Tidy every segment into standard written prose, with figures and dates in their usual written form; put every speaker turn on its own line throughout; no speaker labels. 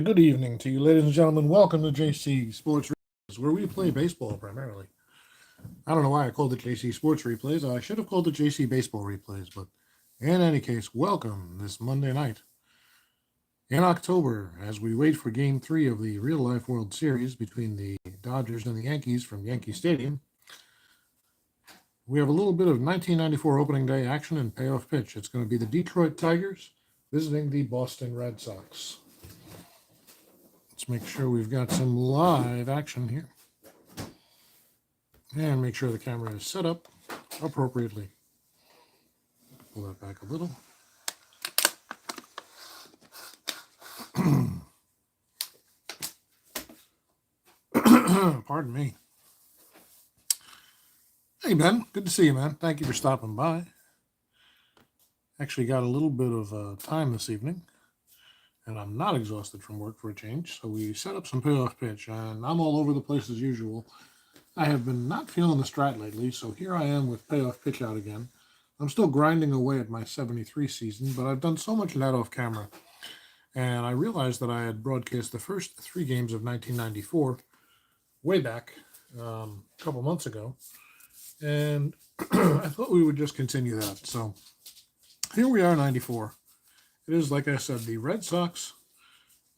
Good evening to you, ladies and gentlemen. Welcome to JC Sports Replays, where we play baseball primarily. I don't know why I called it JC Sports Replays. I should have called it JC Baseball Replays, but in any case, welcome this Monday night in October as we wait for Game 3 of the Real Life World Series between the Dodgers and the Yankees from Yankee Stadium. We have a little bit of 1994 opening day action and payoff pitch. It's going to be the Detroit Tigers visiting the Boston Red Sox. Let's make sure we've got some live action here. And make sure the camera is set up appropriately. Pull that back a little. Pardon me. Hey, Ben. Good to see you, man. Thank you for stopping by. Actually got a little bit of time this evening. And I'm not exhausted from work for a change. So we set up some payoff pitch. And I'm all over the place as usual. I have been not feeling the strat lately, so here I am with payoff pitch out again. I'm still grinding away at my 73 season, but I've done so much of that off camera. And I realized that I had broadcast the first 3 games of 1994 way back a couple months ago. And I thought we would just continue that. So here we are, 94. It is, like I said, the Red Sox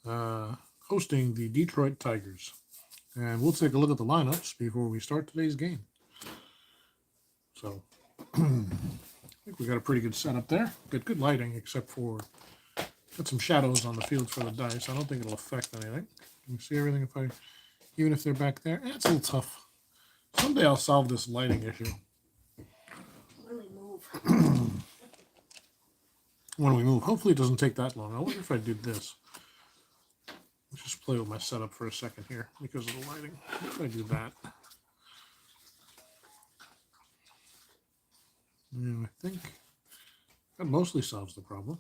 hosting the Detroit Tigers. And we'll take a look at the lineups before we start today's game. So, I think we got a pretty good setup there. Got good lighting, except for got some shadows on the field for the dice. I don't think it'll affect anything. Can you see everything even if they're back there? It's a little tough. Someday I'll solve this lighting issue.
When we move.
When we move. Hopefully it doesn't take that long. I wonder if I did this. Let's just play with my setup for a second here because of the lighting. What if I do that? Yeah, I think that mostly solves the problem.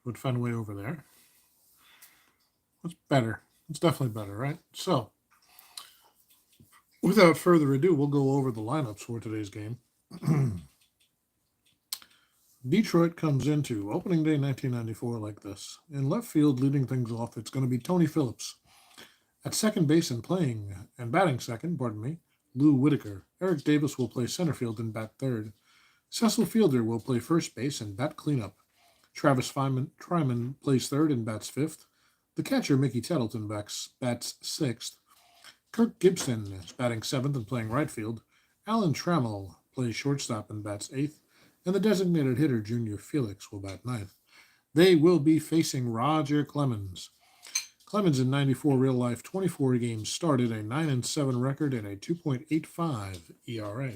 Put Fenway over there. That's better. It's definitely better, right? So, without further ado, we'll go over the lineups for today's game. Detroit comes into opening day 1994 like this. In left field, leading things off, it's going to be Tony Phillips. At second base and batting second, Lou Whitaker. Eric Davis will play center field and bat third. Cecil Fielder will play first base and bat cleanup. Travis Tryman plays third and bats fifth. The catcher, Mickey Tettleton, bats sixth. Kirk Gibson is batting seventh and playing right field. Alan Trammell plays shortstop and bats eighth. And the designated hitter, Junior Felix, will bat ninth. They will be facing Roger Clemens. Clemens in 94 real life, 24 games started, a 9-7 record, and a 2.85 ERA.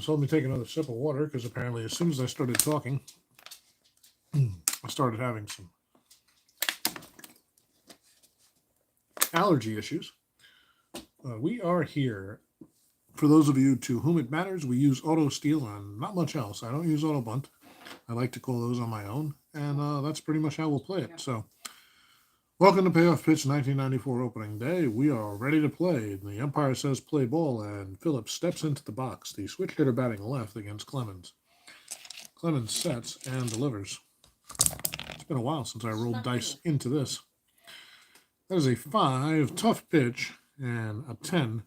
So let me take another sip of water, because apparently as soon as I started talking, I started having some allergy issues. We are here. For those of you to whom it matters, we use Auto Steel and not much else. I don't use Auto Bunt. I like to call those on my own, and that's pretty much how we'll play it. So, welcome to Payoff Pitch 1994 opening day. We are ready to play. The umpire says play ball, and Phillips steps into the box. The switch hitter batting left against Clemens. Clemens sets and delivers. It's been a while since I rolled dice into this. That is a 5 tough pitch and a 10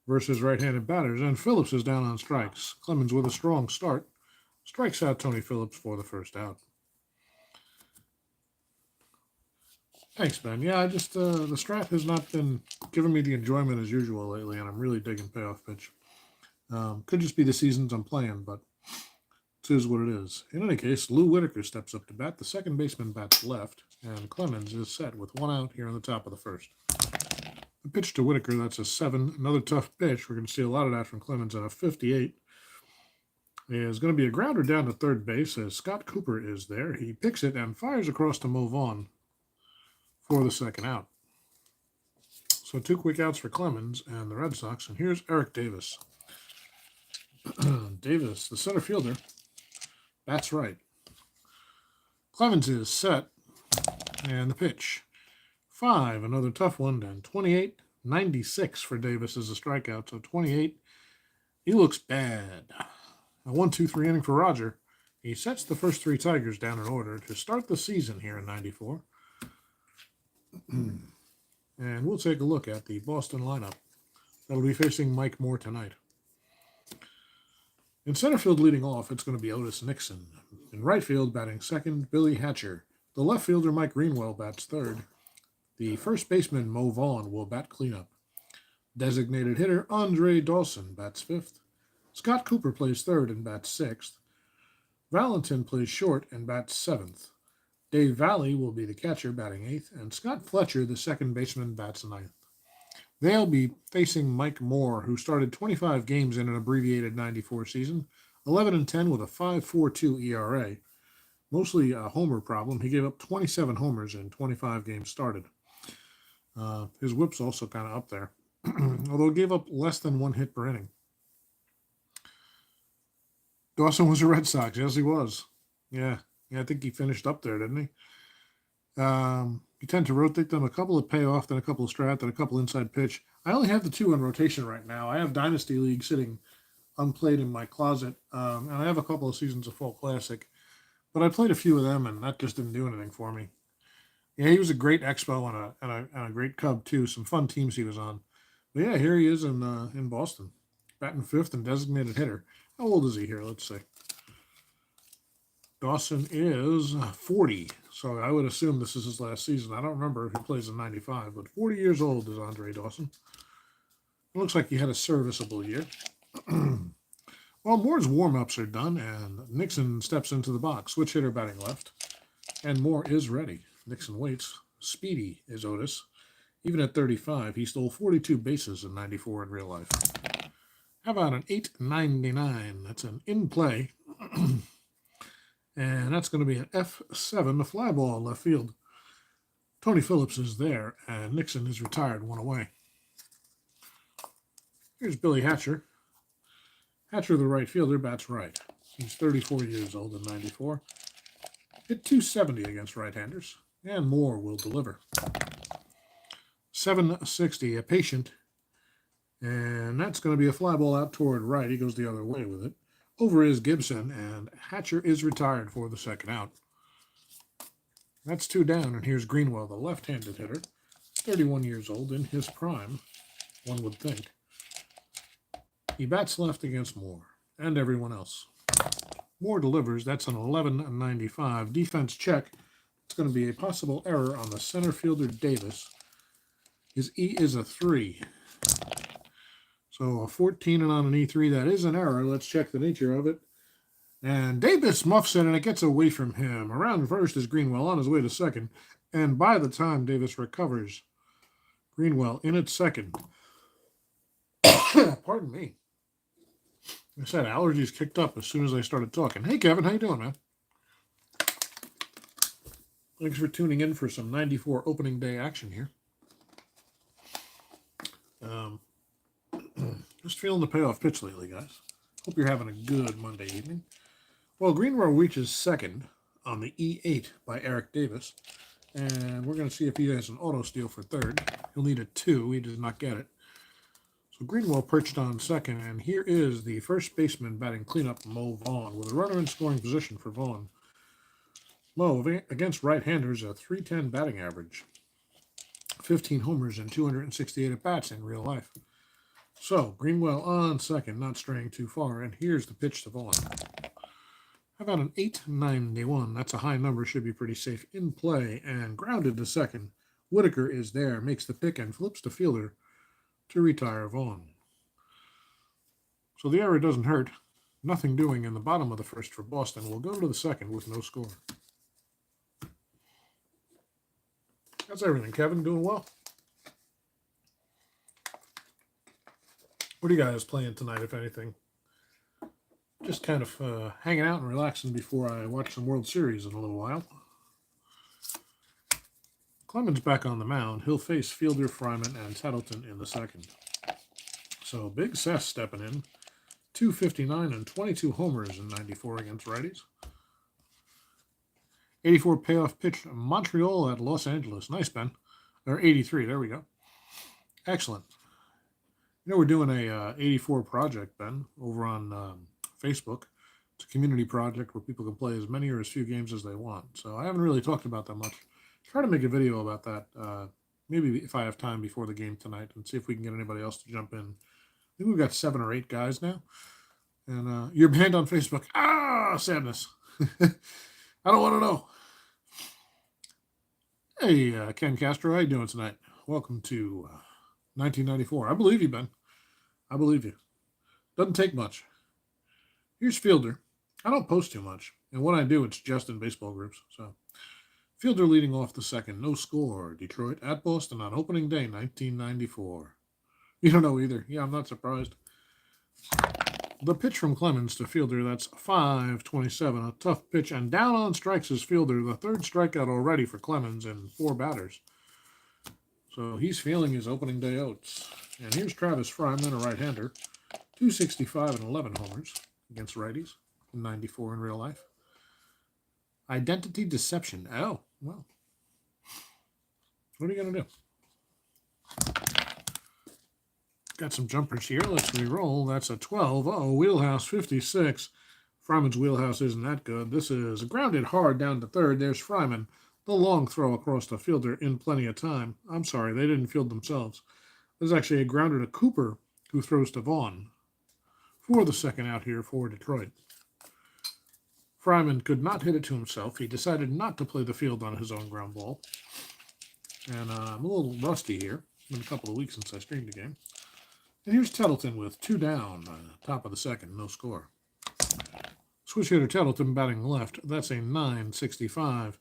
versus right-handed batters, and Phillips is down on strikes. Clemens with a strong start strikes out Tony Phillips for the first out. Thanks, Ben. Yeah, I just the strat has not been giving me the enjoyment as usual lately, and I'm really digging payoff pitch. Could just be the seasons I'm playing, but it is what it is. In any case, Lou Whitaker steps up to bat. The second baseman bats left, and Clemens is set with 1 out here on the top of the first. The pitch to Whitaker, that's a 7. Another tough pitch. We're going to see a lot of that from Clemens at a 58. Is going to be a grounder down to third base as Scott Cooper is there. He picks it and fires across to move on for the second out. So 2 quick outs for Clemens and the Red Sox. And here's Eric Davis. Davis, the center fielder, bats right. Clemens is set. And the pitch. 5, another tough one, and 28, 96 for Davis as a strikeout. So 28, he looks bad. A 1-2-3 inning for Roger. He sets the first three Tigers down in order to start the season here in 94. And we'll take a look at the Boston lineup that'll be facing Mike Moore tonight. In center field leading off, it's going to be Otis Nixon. In right field, batting second, Billy Hatcher. The left fielder, Mike Greenwell, bats third. The first baseman, Mo Vaughn, will bat cleanup. Designated hitter, Andre Dawson, bats fifth. Scott Cooper plays third and bats sixth. Valentin plays short and bats seventh. Dave Valley will be the catcher, batting eighth. And Scott Fletcher, the second baseman, bats ninth. They'll be facing Mike Moore, who started 25 games in an abbreviated 94 season, 11-10 with a 5.42 ERA. Mostly a homer problem. He gave up 27 homers in 25 games started. His whip's also kind of up there, although he gave up less than one hit per inning. Dawson was a Red Sox. Yes, he was. Yeah, I think he finished up there, didn't he? You tend to rotate them, a couple of Payoff, then a couple of Strat, then a couple inside pitch. I only have the two in rotation right now. I have Dynasty League sitting unplayed in my closet, and I have a couple of seasons of Fall Classic. But I played a few of them, and that just didn't do anything for me. Yeah, he was a great Expo and a great Cub, too. Some fun teams he was on. But yeah, here he is in Boston, batting fifth and designated hitter. How old is he here? Let's see. Dawson is 40, so I would assume this is his last season. I don't remember if he plays in 95, but 40 years old is Andre Dawson. It looks like he had a serviceable year. Well, Moore's warm-ups are done, and Nixon steps into the box. Switch hitter batting left, and Moore is ready. Nixon waits. Speedy is Otis. Even at 35, he stole 42 bases in 94 in real life. How about an 899? That's an in-play. And that's going to be an F7, a fly ball in left field. Tony Phillips is there, and Nixon is retired, one away. Here's Billy Hatcher. Hatcher, the right fielder, bats right. He's 34 years old in 94. Hit 270 against right-handers, and Moore will deliver. 760, a patient, and that's going to be a fly ball out toward right. He goes the other way with it. Over is Gibson, and Hatcher is retired for the second out. That's two down, and here's Greenwell, the left-handed hitter, 31 years old, in his prime, one would think. He bats left against Moore and everyone else. Moore delivers. That's an 11.95. Defense check. It's going to be a possible error on the center fielder, Davis. His E is a 3. So a 14 and on an E3, that is an error. Let's check the nature of it. And Davis muffs it, and it gets away from him. Around first is Greenwell on his way to second. And by the time Davis recovers, Greenwell in at second. Pardon me. I said allergies kicked up as soon as I started talking. Hey, Kevin, how you doing, man? Thanks for tuning in for some 94 opening day action here. Just feeling the payoff pitch lately, guys. Hope you're having a good Monday evening. Well, Greenwell reaches second on the E8 by Eric Davis. And we're going to see if he has an auto steal for third. He'll need a 2. He does not get it. So Greenwell perched on second, and here is the first baseman batting cleanup, Mo Vaughn, with a runner in scoring position for Vaughn. Mo, against right-handers, a .310 batting average, 15 homers and 268 at-bats in real life. So Greenwell on second, not straying too far, and here's the pitch to Vaughn. How about an 891? That's a high number, should be pretty safe in play, and grounded to second. Whitaker is there, makes the pick, and flips to fielder to retire Vaughn. So the error doesn't hurt. Nothing doing in the bottom of the first for Boston. We'll go to the second with no score. How's everything, Kevin? Doing well? What are you guys playing tonight, if anything? Just kind of hanging out and relaxing before I watch some World Series in a little while. Clemens back on the mound. He'll face fielder Fryman and Tattleton in the second. So Big Seth stepping in. 259 and 22 homers in 94 against righties. 84 payoff pitch Montreal at Los Angeles. Nice, Ben. Or 83. There we go. Excellent. You know, we're doing a 84 project, Ben, over on Facebook. It's a community project where people can play as many or as few games as they want. So I haven't really talked about that much. Try to make a video about that, maybe if I have time before the game tonight, and see if we can get anybody else to jump in. I think we've got 7 or 8 guys now. And you're banned on Facebook. Ah, sadness. I don't want to know. Hey, Ken Castro, how you doing tonight? Welcome to 1994. I believe you, Ben. I believe you. Doesn't take much. Here's Fielder. I don't post too much, and when I do, it's just in baseball groups. So, Fielder leading off the second. No score. Detroit at Boston on opening day, 1994. You don't know either. Yeah, I'm not surprised. The pitch from Clemens to Fielder, that's 5-27. A tough pitch, and down on strikes is Fielder. The third strikeout already for Clemens in 4 batters. So he's feeling his opening day outs. And here's Travis Fryman, a right-hander. 265 and 11 homers against righties in 94 in real life. Identity deception. Oh, well. What are you going to do? Got some jumpers here. Let's re-roll. That's a 12. Uh-oh, wheelhouse 56. Fryman's wheelhouse isn't that good. This is grounded hard down to third. There's Fryman. The long throw across the fielder in plenty of time. I'm sorry, they didn't field themselves. There's actually a grounder to Cooper, who throws to Vaughn for the second out here for Detroit. Fryman could not hit it to himself. He decided not to play the field on his own ground ball. And I'm a little rusty here. It's been a couple of weeks since I streamed the game. And here's Tettleton with 2 down, top of the second, no score. Switch hitter Tettleton batting left. That's a 9.65.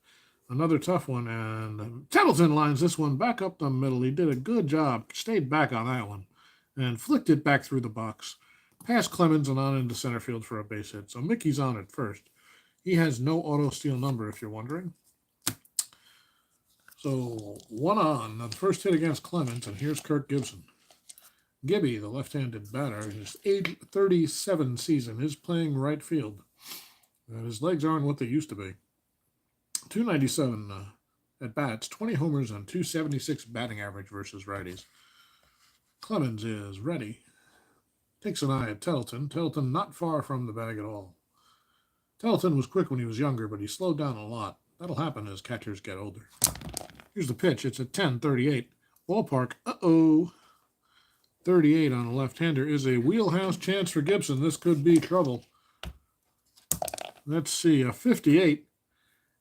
Another tough one, and Tettleton lines this one back up the middle. He did a good job, stayed back on that one, and flicked it back through the box. Past Clemens and on into center field for a base hit. So Mickey's on at first. He has no auto steal number, if you're wondering. So 1 on. The first hit against Clemens, and here's Kirk Gibson. Gibby, the left-handed batter, his age 37 season, is playing right field. His legs aren't what they used to be. 297 at bats, 20 homers and 276 batting average versus righties. Clemens is ready. Takes an eye at Tettleton. Tettleton not far from the bag at all. Tettleton was quick when he was younger, but he slowed down a lot. That'll happen as catchers get older. Here's the pitch. It's a 10-38. Ballpark. Uh-oh. 38 on a left-hander is a wheelhouse chance for Gibson. This could be trouble. Let's see, a 58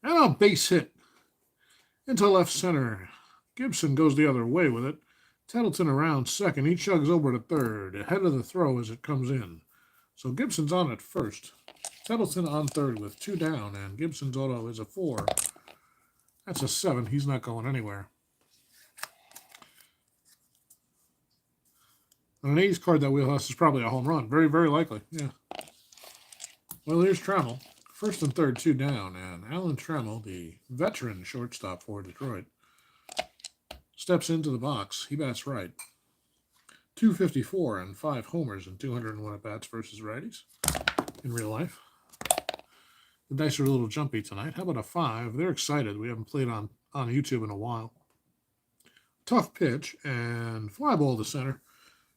and a base hit into left center. Gibson goes the other way with it. Tettleton around second. He chugs over to third, ahead of the throw as it comes in. So Gibson's on at first. Tettleton on third with 2 down, and Gibson's auto is a 4. That's a 7. He's not going anywhere. On an A's card, that wheelhouse is probably a home run. Very, very likely. Yeah. Well, here's Trammell. First and third, 2 down. And Alan Trammell, the veteran shortstop for Detroit, steps into the box. He bats right. 254 and 5 homers and 201 at-bats versus righties in real life. The dice are a little jumpy tonight. How about a 5? They're excited. We haven't played on YouTube in a while. Tough pitch and fly ball to center.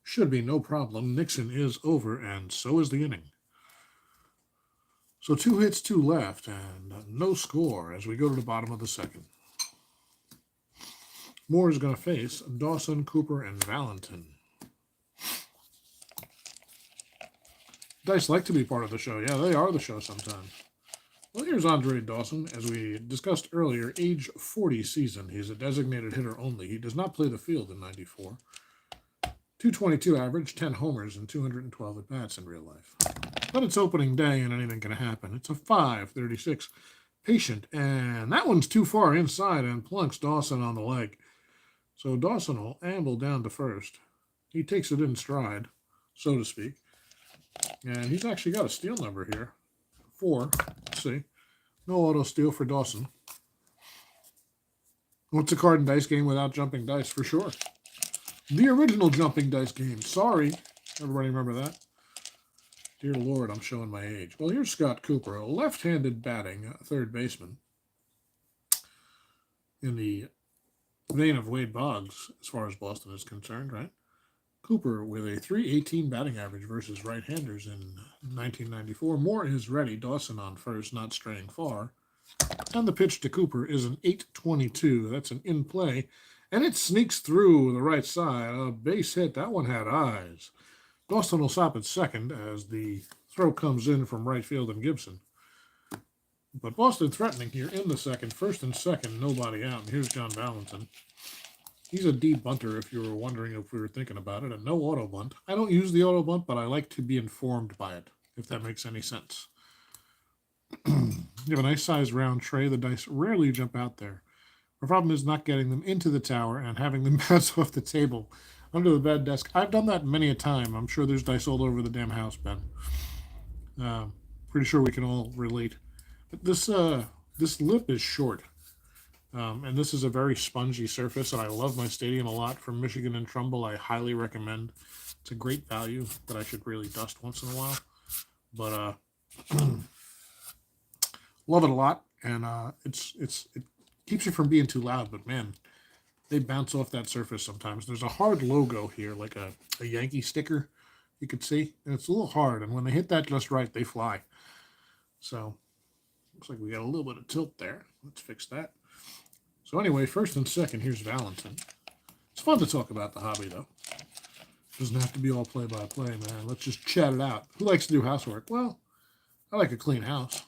Should be no problem. Nixon is over, and so is the inning. So 2 hits, 2 left, and no score as we go to the bottom of the second. Moore is going to face Dawson, Cooper, and Valentin. Dice like to be part of the show. Yeah, they are the show sometimes. Well, here's Andre Dawson. As we discussed earlier, age 40 season. He's a designated hitter only. He does not play the field in 94. 222 average, 10 homers, and 212 at-bats in real life. But it's opening day and anything can happen. It's a 5.36. Patient, and that one's too far inside and plunks Dawson on the leg. So Dawson will amble down to first. He takes it in stride, so to speak. And he's actually got a steal number here. 4. Let's see. No auto steal for Dawson. What's a card and dice game without jumping dice? For sure. The original jumping dice game. Sorry. Everybody remember that? Dear Lord, I'm showing my age. Well, here's Scott Cooper, a left-handed batting third baseman. In the vein of Wade Boggs, as far as Boston is concerned, right? Cooper with a 318 batting average versus right-handers in 1994. Moore is ready. Dawson on first, not straying far. And the pitch to Cooper is an 822. That's an in play. And it sneaks through the right side. A base hit. That one had eyes. Dawson will stop at second as the throw comes in from right field and Gibson. But Boston threatening here in the second. First and second, nobody out. And here's John Valentin. He's a deep bunter if you were wondering if we were thinking about it. And no auto bunt. I don't use the auto bunt, but I like to be informed by it, if that makes any sense. You have a nice sized round tray. The dice rarely jump out there. The problem is not getting them into the tower and having them bounce off the table under the bed desk. I've done that many a time. I'm sure there's dice all over the damn house, Ben. Pretty sure we can all relate. But this lip is short. And this is a very spongy surface, and I love my stadium a lot from Michigan and Trumbull. I highly recommend. It's a great value that I should really dust once in a while. But love it a lot, and it keeps you from being too loud. But man, they bounce off that surface sometimes. There's a hard logo here, like a Yankee sticker, you could see, and it's a little hard. And when they hit that just right, they fly. So looks like we got a little bit of tilt there. Let's fix that. So anyway, first and second, here's Valentin. It's fun to talk about the hobby, though. Doesn't have to be all play-by-play, man. Let's just chat it out. Who likes to do housework? Well, I like a clean house.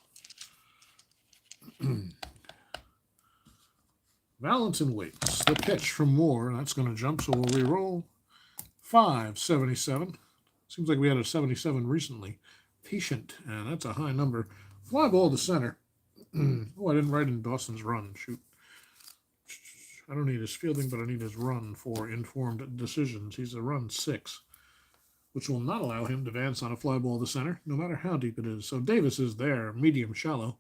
Valentin waits. The pitch from Moore. That's going to jump, so we'll re-roll. 577. Seems like we had a 77 recently. Patient, and that's a high number. Fly ball to center. Oh, I didn't write in Dawson's run. Shoot. I don't need his fielding, but I need his run for informed decisions. He's a run 6, which will not allow him to advance on a fly ball to center, no matter how deep it is. So Davis is there, medium shallow,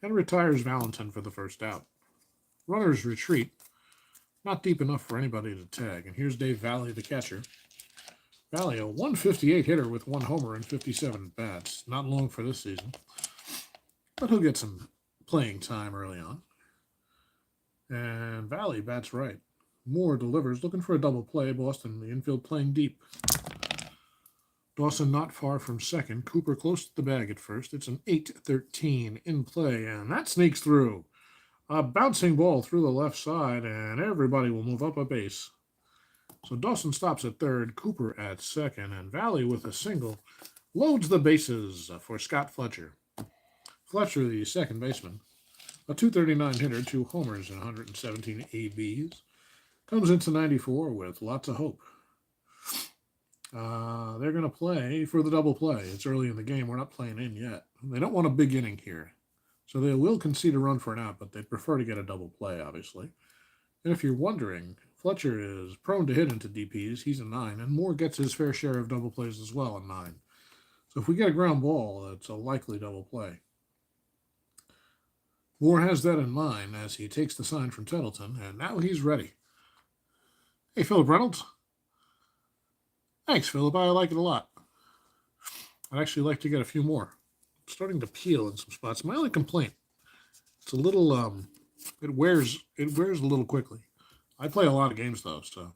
and retires Valentin for the first out. Runners retreat. Not deep enough for anybody to tag. And here's Dave Valley, the catcher. Valley, a 158 hitter with 1 homer and 57 bats. Not long for this season, but he'll get some playing time early on. And Valley bats right. Moore delivers, looking for a double play. Boston, the infield playing deep. Dawson not far from second. Cooper close to the bag at first. It's an 8-13 in play, and that sneaks through. A bouncing ball through the left side, and everybody will move up a base. So Dawson stops at third, Cooper at second, and Valley with a single loads the bases for Scott Fletcher. Fletcher, the second baseman, a 239 hitter, 2 homers, and 117 ABs. Comes into 94 with lots of hope. They're going to play for the double play. It's early in the game. We're not playing in yet. They don't want a big inning here. So they will concede a run for an out, but they'd prefer to get a double play, obviously. And if you're wondering, Fletcher is prone to hit into DPs. He's a 9, and Moore gets his fair share of double plays as well, a 9. So if we get a ground ball, it's a likely double play. Moore has that in mind as he takes the sign from Tettleton, and now he's ready. Hey, Philip Reynolds. Thanks, Philip. I like it a lot. I'd actually like to get a few more. I'm starting to peel in some spots. My only complaint, it's a little, it wears a little quickly. I play a lot of games, though, so.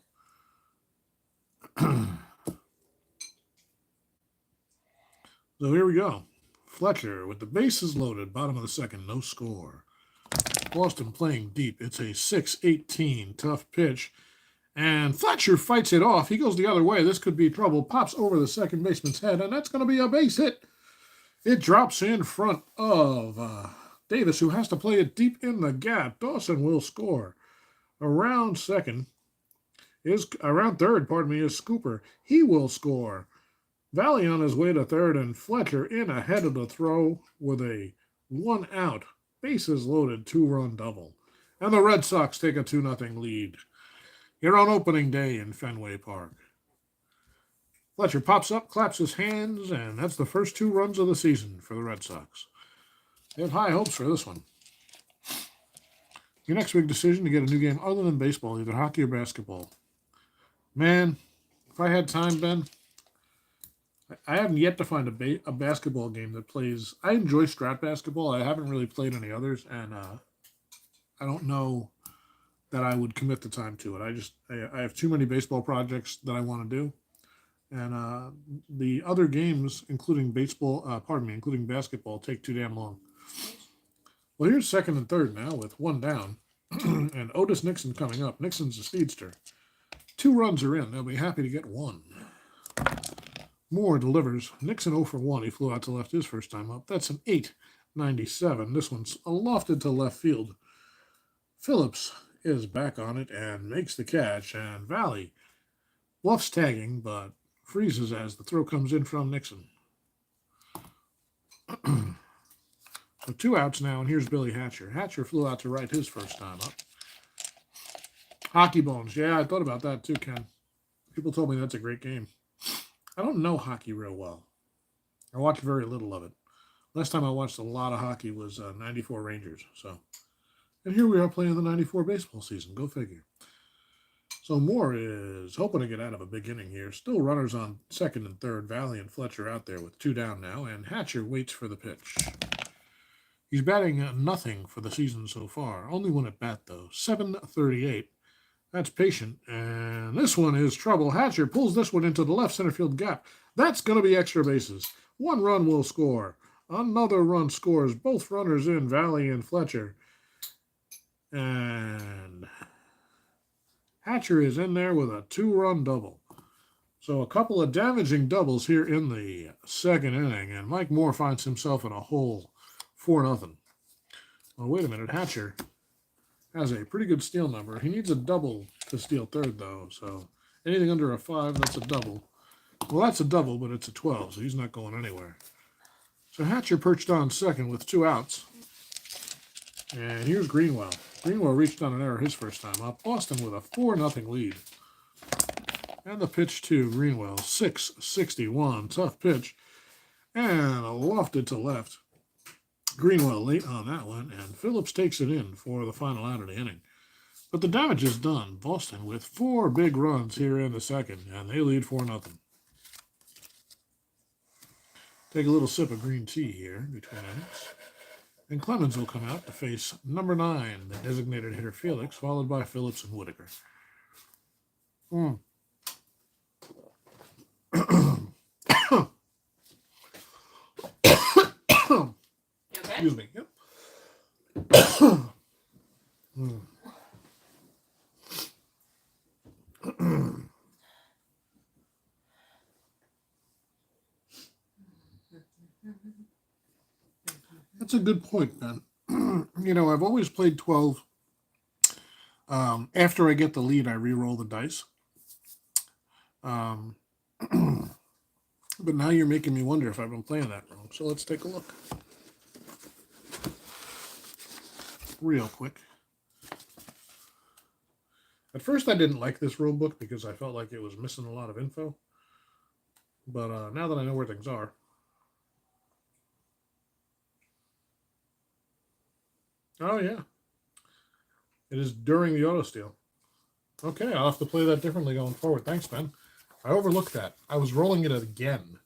So here we go. Fletcher with the bases loaded, bottom of the second, no score. Boston playing deep. It's a 6-18 tough pitch. And Fletcher fights it off. He goes the other way. This could be trouble. Pops over the second baseman's head, and that's going to be a base hit. It drops in front of Davis, who has to play it deep in the gap. Dawson will score. Around third, is Cooper. He will score. Valley on his way to third, and Fletcher in ahead of the throw with a 1 out. Bases loaded, 2-run double. And the Red Sox take a 2-0 lead. Here on opening day in Fenway Park. Fletcher pops up, claps his hands, and that's the first 2 runs of the season for the Red Sox. They have high hopes for this one. Your next big decision to get a new game other than baseball, either hockey or basketball. Man, if I had time, Ben, I haven't yet to find a basketball game that plays. I enjoy Strat basketball. I haven't really played any others, and I don't know that I would commit the time to it. I have too many baseball projects that I want to do, and the other games, including including basketball, take too damn long. Well, here's second and third now with one down, and Otis Nixon coming up. Nixon's a speedster. 2 runs are in. They'll be happy to get one. Moore delivers. Nixon 0 for 1. He flew out to left his first time up. That's an 8.97. This one's lofted to left field. Phillips is back on it and makes the catch. And Valley bluffs tagging, but freezes as the throw comes in from Nixon. So 2 outs now, and here's Billy Hatcher. Hatcher flew out to right his first time up. Hockey Bones. Yeah, I thought about that too, Ken. People told me that's a great game. I don't know hockey real well. I watch very little of it. Last time I watched a lot of hockey was 94 Rangers. And here we are playing the 94 baseball season. Go figure. So Moore is hoping to get out of a big inning here. Still runners on second and third. Valley and Fletcher out there with 2 down now. And Hatcher waits for the pitch. He's batting nothing for the season so far. Only one at bat, though. 738. That's patient. And this one is trouble. Hatcher pulls this one into the left center field gap. That's going to be extra bases. 1 run will score. Another run scores. Both runners in, Valley and Fletcher. And Hatcher is in there with a 2-run double. So a couple of damaging doubles here in the second inning. And Mike Moore finds himself in a hole. 4-0. Well, wait a minute. Hatcher has a pretty good steal number. He needs a double to steal third, though. So anything under a 5, that's a double. Well, that's a double, but it's a 12, so he's not going anywhere. So Hatcher perched on second with 2 outs. And here's Greenwell. Greenwell reached on an error his first time up. Boston with a 4-0 lead. And the pitch to Greenwell. 661. Tough pitch. And lofted to left. Greenwell late on that one, and Phillips takes it in for the final out of the inning. But the damage is done. Boston with 4 big runs here in the second, and they lead 4-0. Take a little sip of green tea here between innings. And Clemens will come out to face number 9, the designated hitter Felix, followed by Phillips and Whitaker. Excuse me. Yep. That's a good point, Ben. I've always played 12. After I get the lead, I re-roll the dice. But now you're making me wonder if I've been playing that wrong. So let's take a look. Real quick. At first, I didn't like this rule book because I felt like it was missing a lot of info. But now that I know where things are. Oh, yeah. It is during the auto steal. Okay, I'll have to play that differently going forward. Thanks, Ben. I overlooked that. I was rolling it again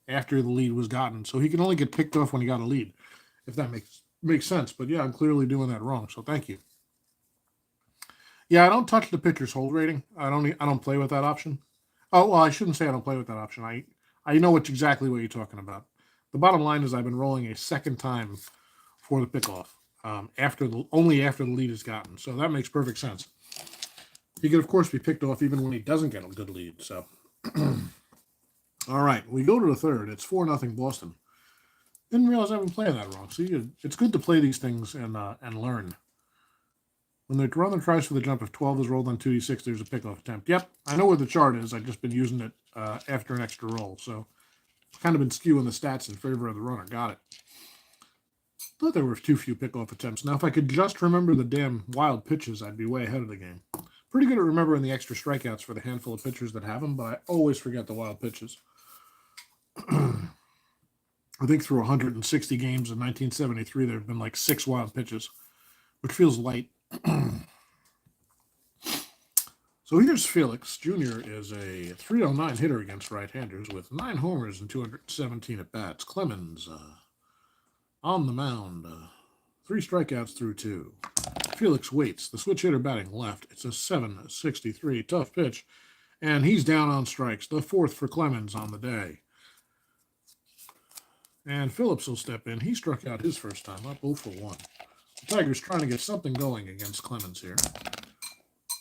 after the lead was gotten. So he can only get picked off when he got a lead, if that makes sense. But yeah, I'm clearly doing that wrong. So thank you. Yeah, I don't touch the pitcher's hold rating. I don't play with that option. Oh, well, I shouldn't say I don't play with that option. I know exactly what you're talking about. The bottom line is I've been rolling a second time for the pickoff only after the lead is gotten. So that makes perfect sense. He could, of course, be picked off even when he doesn't get a good lead. So, all right, we go to the third. It's 4-0 Boston. Didn't realize I've been playing that wrong. See, it's good to play these things and learn. When the runner tries for the jump, if 12 is rolled on 2d6, there's a pickoff attempt. Yep, I know where the chart is. I've just been using it after an extra roll. So, kind of been skewing the stats in favor of the runner. Got it. Thought there were too few pickoff attempts. Now, if I could just remember the damn wild pitches, I'd be way ahead of the game. Pretty good at remembering the extra strikeouts for the handful of pitchers that have them, but I always forget the wild pitches. I think through 160 games in 1973, there have been like 6 wild pitches, which feels light. So here's Felix. Jr. is a 309 hitter against right-handers with 9 homers and 217 at-bats. Clemens on the mound. 3 strikeouts through 2. Felix waits. The switch hitter batting left. It's a 7.63 tough pitch, and he's down on strikes. The 4th for Clemens on the day. And Phillips will step in. He struck out his first time up, 0 for 1. The Tigers trying to get something going against Clemens here.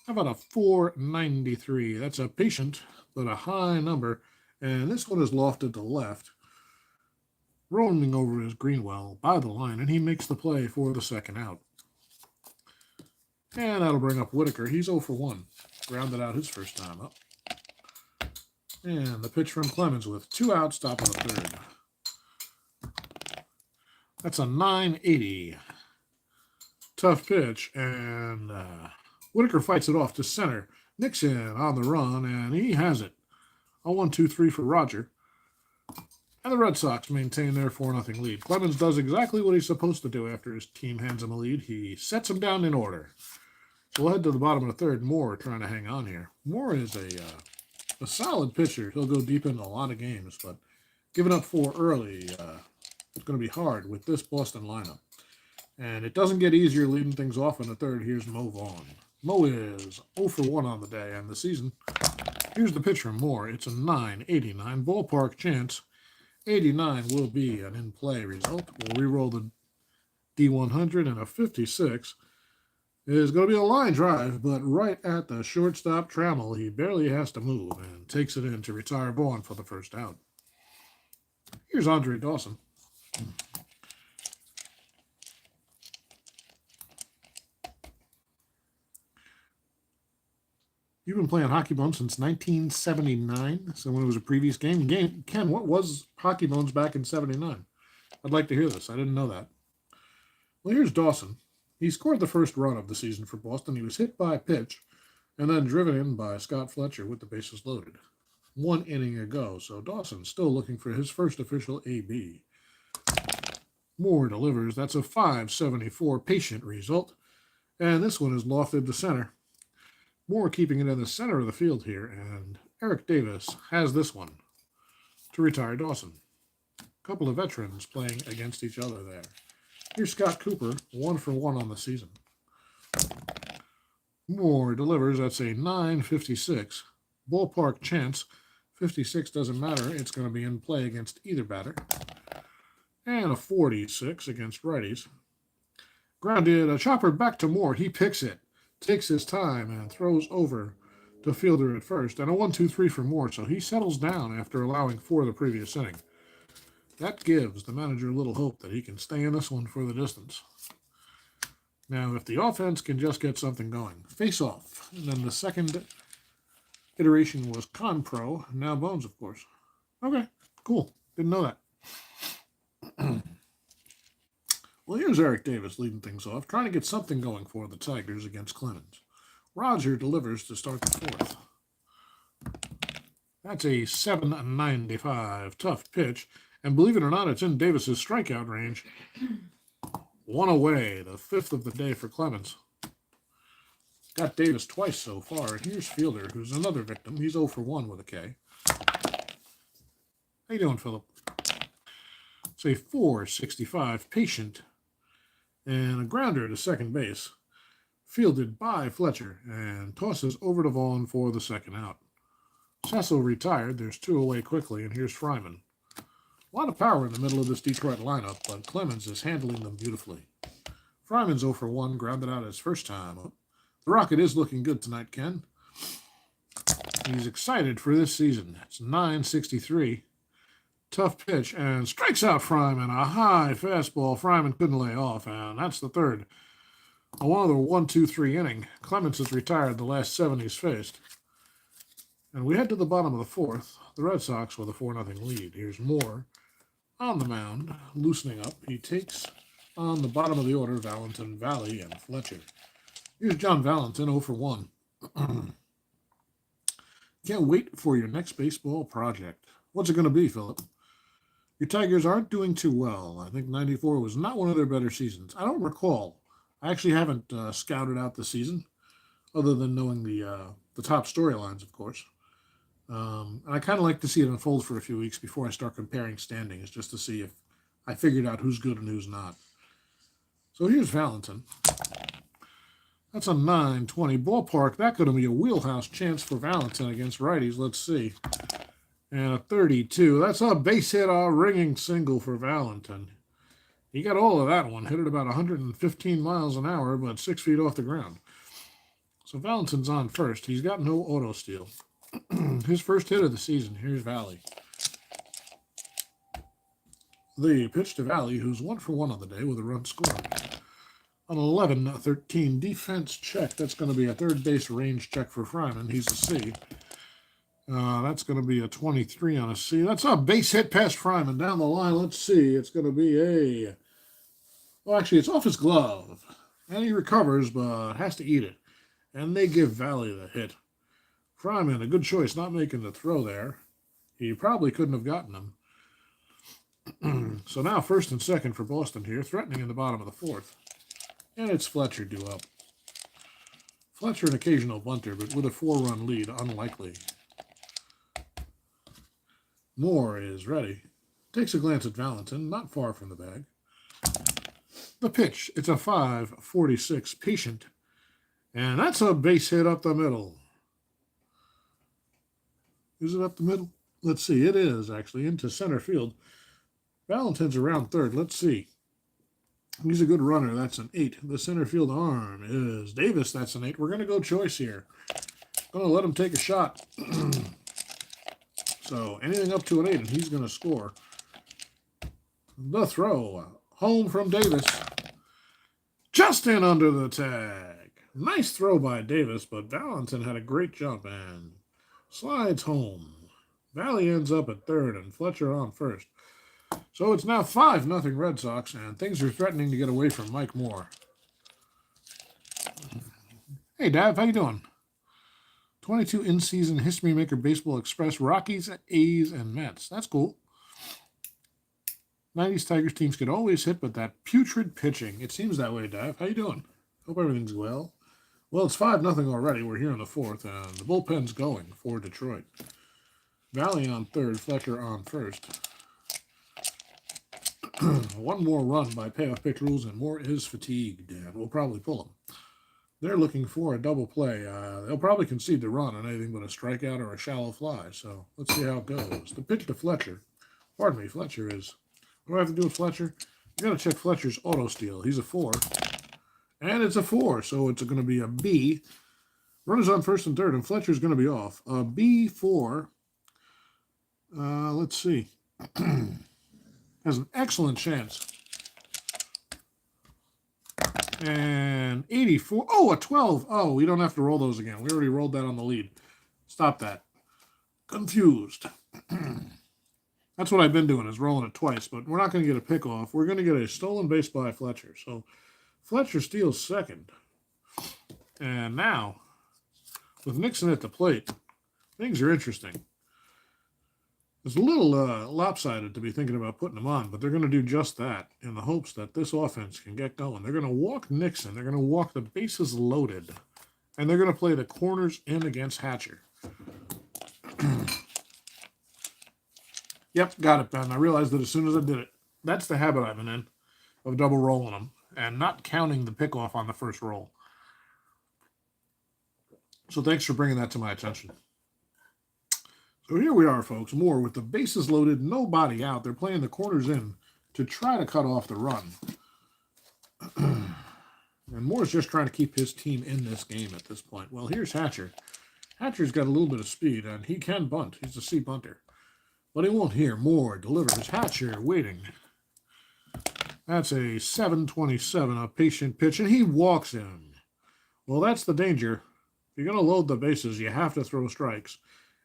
How about a 493? That's a patient, but a high number. And this one is lofted to left, roaming over his Greenwell by the line, and he makes the play for the second out. And that'll bring up Whitaker. He's 0 for 1. Grounded out his first time up. And the pitch from Clemens with 2 outs, top of the 3rd. That's a 980. Tough pitch, and Whitaker fights it off to center. Nixon on the run, and he has it. A 1-2-3 for Roger. And the Red Sox maintain their 4-0 lead. Clemens does exactly what he's supposed to do after his team hands him a lead. He sets him down in order. So we'll head to the bottom of the 3rd. Moore trying to hang on here. Moore is a solid pitcher. He'll go deep into a lot of games, but giving up 4 early, it's going to be hard with this Boston lineup. And it doesn't get easier leading things off in the 3rd. Here's Mo Vaughn. Mo is 0 for 1 on the day and the season. Here's the pitch from Moore. It's a 989 ballpark chance. 89 will be an in-play result. We'll re-roll the D100, and a 56 is going to be a line drive, but right at the shortstop trammel, he barely has to move and takes it in to retire Vaughn for the first out. Here's Andre Dawson. You've been playing Hockey Bones since 1979, so when it was a previous game. Ken, what was Hockey Bones back in 79? I'd like to hear this. I didn't know that. Well, here's Dawson. He scored the first run of the season for Boston. He was hit by a pitch and then driven in by Scott Fletcher with the bases loaded. 1 inning ago, so Dawson's still looking for his first official AB. Moore delivers. That's a 574 patient result, and this one is lofted to center. Moore keeping it in the center of the field here, and Eric Davis has this one to retire Dawson. A couple of veterans playing against each other there. Here's Scott Cooper, 1 for 1 on the season. Moore delivers. That's a 956. Ballpark chance. 56 doesn't matter. It's going to be in play against either batter. And a 46 against righties. Grounded, a chopper back to Moore. He picks it, takes his time, and throws over to fielder at first. And a 1-2-3 for Moore, so he settles down after allowing 4 the previous inning. That gives the manager a little hope that he can stay in this one for the distance. Now, if the offense can just get something going, face off. And then the second iteration was Con-Pro, now Bones, of course. Okay, cool. Didn't know that. Well, here's Eric Davis leading things off, trying to get something going for the Tigers against Clemens. Roger delivers to start the 4th. That's a 795 tough pitch. And believe it or not, it's in Davis's strikeout range. 1 away, the 5th of the day for Clemens. Got Davis twice so far. And here's Fielder, who's another victim. He's 0 for 1 with a K. How you doing, Philip? It's a 465 patient. And a grounder to second base. Fielded by Fletcher. And tosses over to Vaughn for the second out. Cecil retired. There's 2 away quickly. And here's Fryman. A lot of power in the middle of this Detroit lineup, but Clemens is handling them beautifully. Fryman's 0 for 1, grounded out his first time up. The Rocket is looking good tonight, Ken. He's excited for this season. It's 963. Tough pitch, and strikes out Fryman. A high fastball Fryman couldn't lay off, and that's the 3rd. One of the 1-2-3 inning. Clemens has retired the last 7 he's faced. And we head to the bottom of the 4th. The Red Sox with a 4-0 lead. Here's Moore on the mound, loosening up. He takes on the bottom of the order Valentin, Valley, and Fletcher. Here's John Valentin, 0 for 1. Can't wait for your next baseball project. What's it going to be, Philip? Your Tigers aren't doing too well. I think 94 was not one of their better seasons. I don't recall. I actually haven't scouted out the season, other than knowing the top storylines, of course. And I kind of like to see it unfold for a few weeks before I start comparing standings, just to see if I figured out who's good and who's not. So here's Valentin. That's a 920 ballpark. That could be a wheelhouse chance for Valentin against righties. Let's see. And a 32. That's a base hit, a ringing single for Valentin. He got all of that one. Hit it about 115 miles an hour, but 6 feet off the ground. So Valentin's on first. He's got no auto steal. His first hit of the season. Here's Valley. The pitch to Valley, who's 1 for 1 on the day with a run scored. An 11-13 defense check. That's going to be a third base range check for Fryman. He's a C. That's going to be a 23 on a C. That's a base hit past Fryman down the line. Let's see. It's going to be a... Well, actually, it's off his glove. And he recovers, but has to eat it. And they give Valley the hit. Fryman, a good choice, not making the throw there. He probably couldn't have gotten him. So now first and second for Boston here, threatening in the bottom of the fourth. And it's Fletcher due up. Fletcher an occasional bunter, but with a 4-run lead, unlikely. Moore is ready. Takes a glance at Valentin, not far from the bag. The pitch, it's a 5-46 patient. And that's a base hit up the middle. Is it up the middle? Let's see. It is, actually, into center field. Valentin's around third. Let's see. He's a good runner. That's an 8. The center field arm is Davis. That's an 8. We're going to go choice here. Going to let him take a shot. So anything up to an 8, and he's going to score. The throw. Home from Davis. Just in under the tag. Nice throw by Davis, but Valentin had a great jump and slides home. Valley ends up at third and Fletcher on first. So it's now 5-0 Red Sox, and things are threatening to get away from Mike Moore. Hey, Dav, how you doing? 22 in-season History Maker Baseball Express, Rockies, A's, and Mets. That's cool. 90s Tigers teams could always hit, but that putrid pitching. It seems that way, Dav. How you doing? Hope everything's well. Well, it's 5-0 already. We're here in the fourth, and the bullpen's going for Detroit. Valley on third, Fletcher on first. One more run by Payoff pitch rules, and Moore is fatigued, and we'll probably pull him. They're looking for a double play. They'll probably concede the run on anything but a strikeout or a shallow fly, so let's see how it goes. The pitch to Fletcher. Pardon me, Fletcher is... What do I have to do with Fletcher? You got to check Fletcher's auto steal. He's a 4. And it's a 4, so it's going to be a B. Runners on first and third, and Fletcher's going to be off. A B4. Let's see. Has an excellent chance. And 84. Oh, a 12. Oh, we don't have to roll those again. We already rolled that on the lead. Stop that. Confused. That's what I've been doing, is rolling it twice, but we're not going to get a pick off. We're going to get a stolen base by Fletcher. So Fletcher steals second. And now, with Nixon at the plate, things are interesting. It's a little lopsided to be thinking about putting him on, but they're going to do just that in the hopes that this offense can get going. They're going to walk Nixon. They're going to walk the bases loaded. And they're going to play the corners in against Hatcher. Yep, got it, Ben. I realized that as soon as I did it. That's the habit I've been in, of double rolling them and not counting the pickoff on the first roll. So thanks for bringing that to my attention. So here we are, folks. Moore with the bases loaded, nobody out. They're playing the corners in to try to cut off the run. And Moore's just trying to keep his team in this game at this point. Well, here's Hatcher. Hatcher's got a little bit of speed, and he can bunt. He's a C bunter. But he won't hear. Moore delivers. Hatcher waiting. That's a 7-27, a patient pitch, and he walks in. Well, that's the danger. If you're going to load the bases, you have to throw strikes.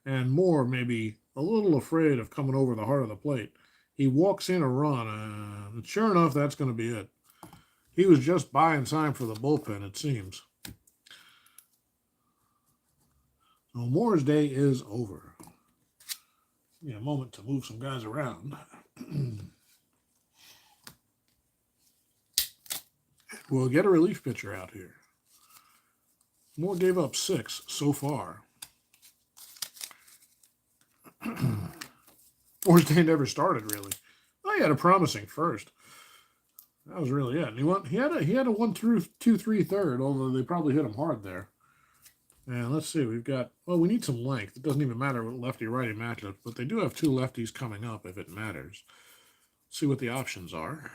And Moore may be a little afraid of coming over the heart of the plate. He walks in a run, and sure enough, that's going to be it. He was just buying time for the bullpen, it seems. So Moore's day is over. A moment to move some guys around. We'll get a relief pitcher out here. Moore gave up 6 so far. Moore's day never started, really. Well, he had a promising first. That was really it. And he had a 1-2-3 third, although they probably hit him hard there. And let's see, we've got, well, we need some length. It doesn't even matter what lefty-righty matchup, but they do have two lefties coming up if it matters. Let's see what the options are.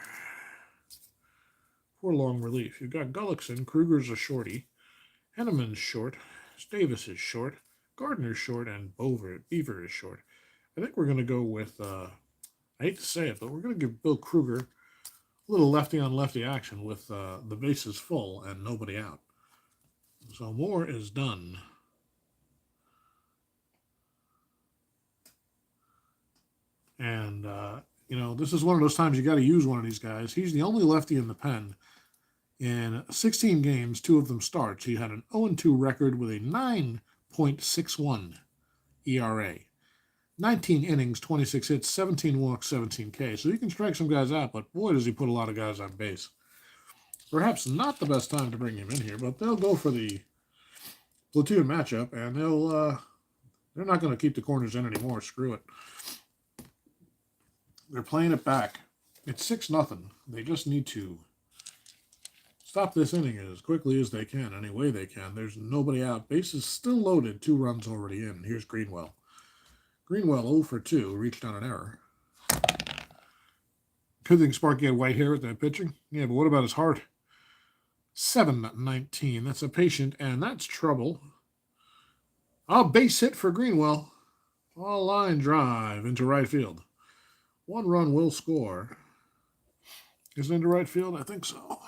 For long relief, you've got Gullickson, Kruger's a shorty, Henneman's short, Davis is short, Gardner's short, and Beaver is short. I think we're going to go with, I hate to say it, but we're going to give Bill Kruger a little lefty-on-lefty action with the bases full and nobody out. So Moore is done. And, you know, this is one of those times you got to use one of these guys. He's the only lefty in the pen. In 16 games, 2 of them starts. He had an 0-2 record with a 9.61 ERA. 19 innings, 26 hits, 17 walks, 17 Ks. So he can strike some guys out, but boy, does he put a lot of guys on base. Perhaps not the best time to bring him in here, but they'll go for the platoon matchup, and they're not going to keep the corners in anymore. Screw it. They're playing it back. It's 6-0. They just need to stop this inning as quickly as they can, any way they can. There's nobody out. Base is still loaded. 2 runs already in. Here's Greenwell. Greenwell 0 for 2, reached on an error. Good thing Sparky had white hair with that pitching. Yeah, but what about his heart? 7-19. That's a patient, and that's trouble. A base hit for Greenwell. A line drive into right field. 1 run will score. Is it into right field? I think so.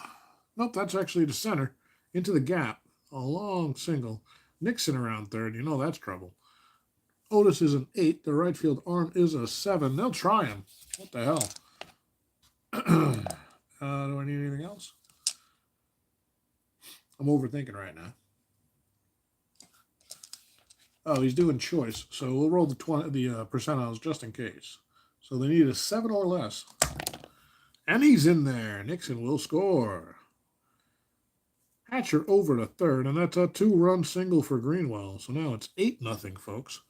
Nope, that's actually to center. Into the gap. A long single. Nixon around third. You know that's trouble. Otis is an 8. The right field arm is a 7. They'll try him. What the hell? Do I need anything else? I'm overthinking right now. Oh, he's doing choice, so we'll roll the percentiles just in case. So they need a 7 or less. And he's in there. Nixon will score. Hatcher over to third, and that's a 2-run single for Greenwell. So now it's 8-0, folks.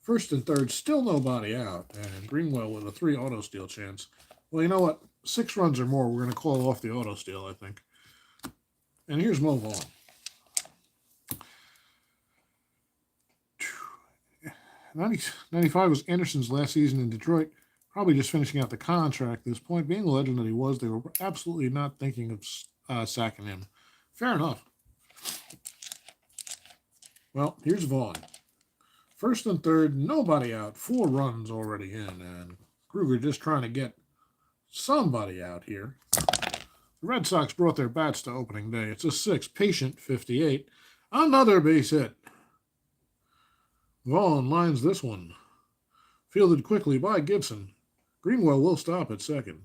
First and third, still nobody out. And Greenwell with a 3 auto steal chance. Well, you know what? 6 runs or more, we're going to call off the auto steal, I think. And here's Mo Vaughn. 95 was Anderson's last season in Detroit. Probably just finishing out the contract at this point. Being the legend that he was, they were absolutely not thinking of sacking him. Fair enough. Well, here's Vaughn. First and third, nobody out. 4 runs already in. And Kruger just trying to get somebody out here. The Red Sox brought their bats to opening day. It's a 6. Patient, 58. Another base hit. Vaughn lines this one. Fielded quickly by Gibson. Greenwell will stop at second.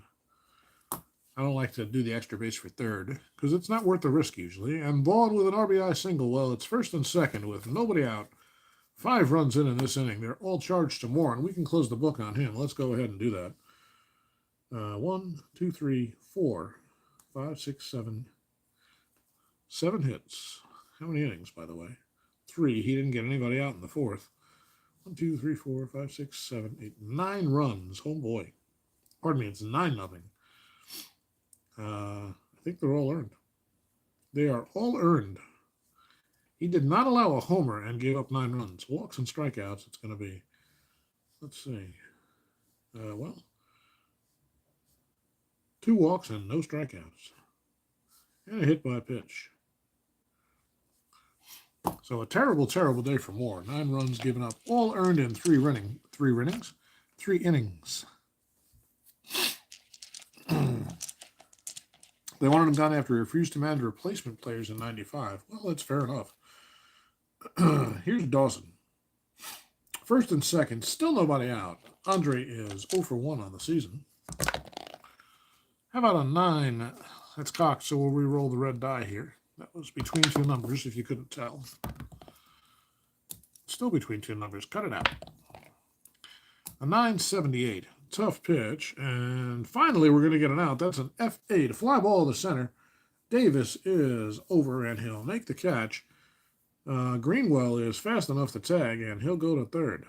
I don't like to do the extra base for third because it's not worth the risk usually. And Vaughn with an RBI single. Well, it's first and second with nobody out. 5 runs in this inning. They're all charged to Moore, and we can close the book on him. Let's go ahead and do that. 1, 2, 3, 4, 5, 6, 7. 7 hits. How many innings, by the way? 3. He didn't get anybody out in the 4th. 1, 2, 3, 4, 5, 6, 7, 8, 9 runs. Oh boy. Pardon me, it's 9-0. I think they're all earned. They are all earned. He did not allow a homer and gave up 9 runs. Walks and strikeouts, it's going to be, let's see. Well, 2 walks and no strikeouts. And a hit by pitch. So a terrible, terrible day for Moore. 9 runs given up, all earned in 3 innings. They wanted him gone after he refused to manage replacement players in 95. Well, that's fair enough. Here's Dawson. First and second, still nobody out. Andre is 0 for 1 on the season. How about a 9? That's cocked, so we'll re-roll the red die here. That was between 2 numbers, if you couldn't tell. Still between 2 numbers. Cut it out. A 978. Tough pitch. And finally, we're going to get an out. That's an F8. A fly ball to center. Davis is over, and he'll make the catch. Greenwell is fast enough to tag, and he'll go to third.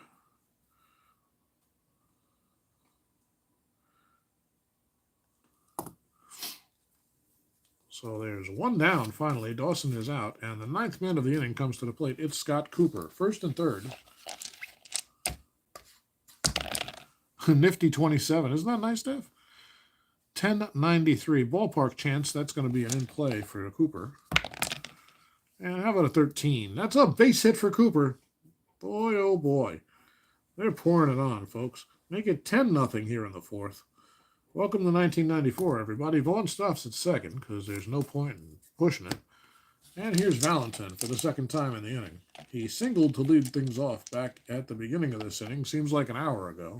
So there's one down finally. Dawson is out, and the ninth man of the inning comes to the plate. It's Scott Cooper, first and third. Nifty 27. Isn't that nice, Dave? 1093. Ballpark chance. That's going to be an in play for Cooper. And how about a 13? That's a base hit for Cooper. Boy, oh boy. They're pouring it on, folks. Make it 10-0 here in the fourth. Welcome to 1994, everybody. Vaughn stops at second because there's no point in pushing it. And here's Valentin for the second time in the inning. He singled to lead things off back at the beginning of this inning. Seems like an hour ago.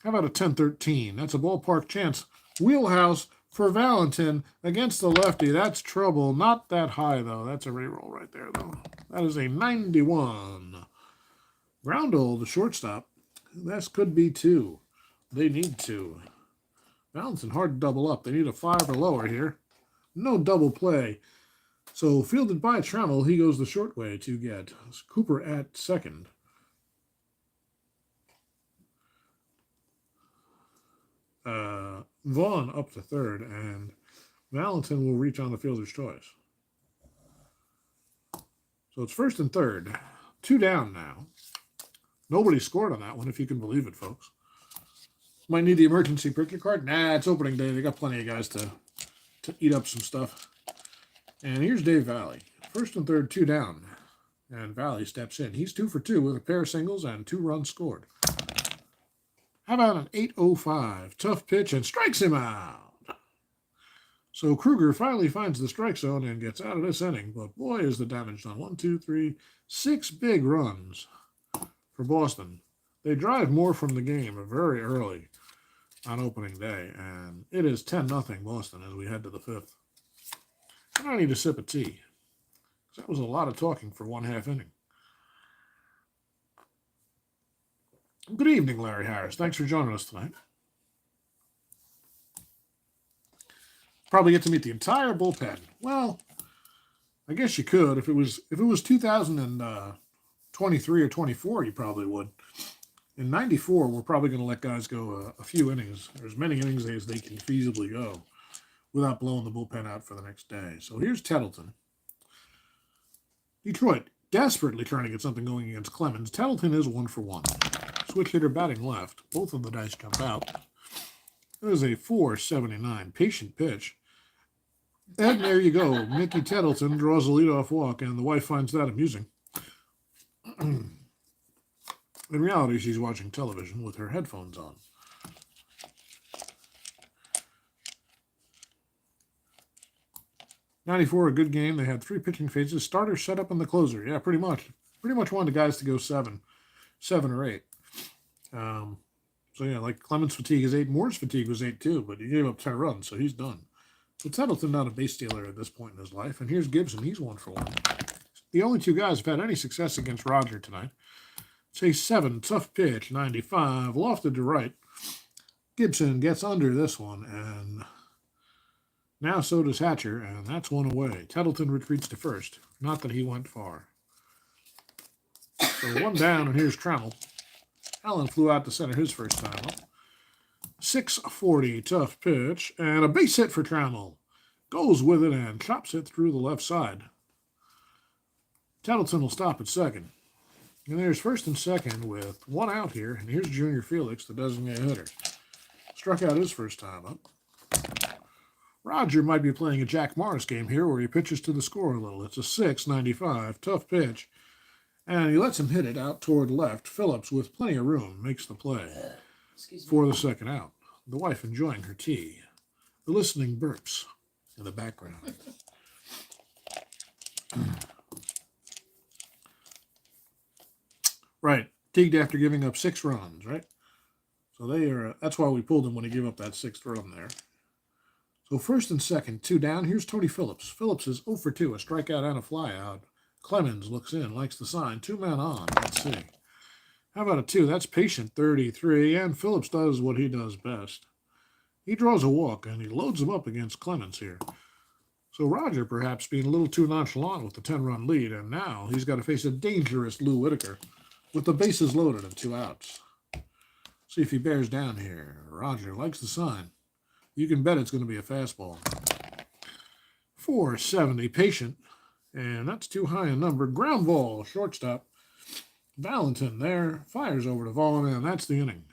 How about a 10-13? That's a ballpark chance. Wheelhouse for Valentin against the lefty. That's trouble. Not that high, though. That's a reroll right there, though. That is a 91. Groundle, the shortstop. This could be 2. They need 2. Valentin hard to double up. They need a 5 or lower here. No double play. So fielded by Trammell, he goes the short way to get Cooper at second. Vaughn up to third, and Valentin will reach on the fielder's choice. So it's first and third. 2 down now. Nobody scored on that one, if you can believe it, folks. Might need the emergency pricker card. Nah, it's opening day. They got plenty of guys to eat up some stuff. And here's Dave Valley. First and third, 2 down. And Valley steps in. He's 2 for 2 with a pair of singles and 2 runs scored. How about an 8-0-5? Tough pitch and strikes him out. So Kruger finally finds the strike zone and gets out of this inning. But boy, is the damage done. 1, 2, 3, 6 big runs for Boston. They drive more from the game very early on opening day. And it is 10-0 Boston as we head to the fifth. And I need a sip of tea. That was a lot of talking for 1/2 inning. Good evening, Larry Harris. Thanks for joining us tonight. Probably get to meet the entire bullpen. Well, I guess you could. If it was 2023 or 24, you probably would. In 94, we're probably going to let guys go a few innings, or as many innings as they can feasibly go, without blowing the bullpen out for the next day. So here's Tettleton. Detroit desperately trying to get something going against Clemens. Tettleton is 1 for 1. Switch hitter batting left. Both of the dice jump out. There's a 4.79. Patient pitch. And there you go. Mickey Tettleton draws a leadoff walk, and the wife finds that amusing. In reality, she's watching television with her headphones on. '94, a good game. They had 3 pitching phases. Starter set up and the closer. Yeah, pretty much. Pretty much wanted the guys to go 7 or 8. So yeah, like Clemens' fatigue is 8. Moore's fatigue was 8 too, but he gave up 10 runs, so he's done. But Tettleton not a base stealer at this point in his life. And here's Gibson. He's 1 for 1. The only 2 guys have had any success against Roger tonight. It's a 7. Tough pitch. 95. Lofted to right. Gibson gets under this one, and now so does Hatcher, and that's 1 away. Tettleton retreats to first. Not that he went far. So 1 down, and here's Trammell. Allen flew out to center his first time up. 6:40, tough pitch, and a base hit for Trammell. Goes with it and chops it through the left side. Tettleton will stop at second. And there's first and second with 1 out here, and here's Junior Felix, the designated hitter. Struck out his first time up. Roger might be playing a Jack Morris game here where he pitches to the score a little. It's a 6.95, tough pitch. And he lets him hit it out toward left. Phillips, with plenty of room, makes the play for the second out. The wife enjoying her tea. The listening burps in the background. Right. Fatigued after giving up 6 runs, right? So that's why we pulled him when he gave up that 6th run there. So first and second, 2 down. Here's Tony Phillips. Phillips is 0 for 2, a strikeout and a flyout. Clemens looks in, likes the sign. 2 men on. Let's see. How about a 2? That's patient, 33, and Phillips does what he does best. He draws a walk, and he loads him up against Clemens here. So Roger perhaps being a little too nonchalant with the 10-run lead, and now he's got to face a dangerous Lou Whitaker with the bases loaded and 2 outs. See if he bears down here. Roger likes the sign. You can bet it's going to be a fastball. 470, Patient. And that's too high a number. Ground ball, shortstop. Valentin there. Fires over to Vaughn, and that's the inning.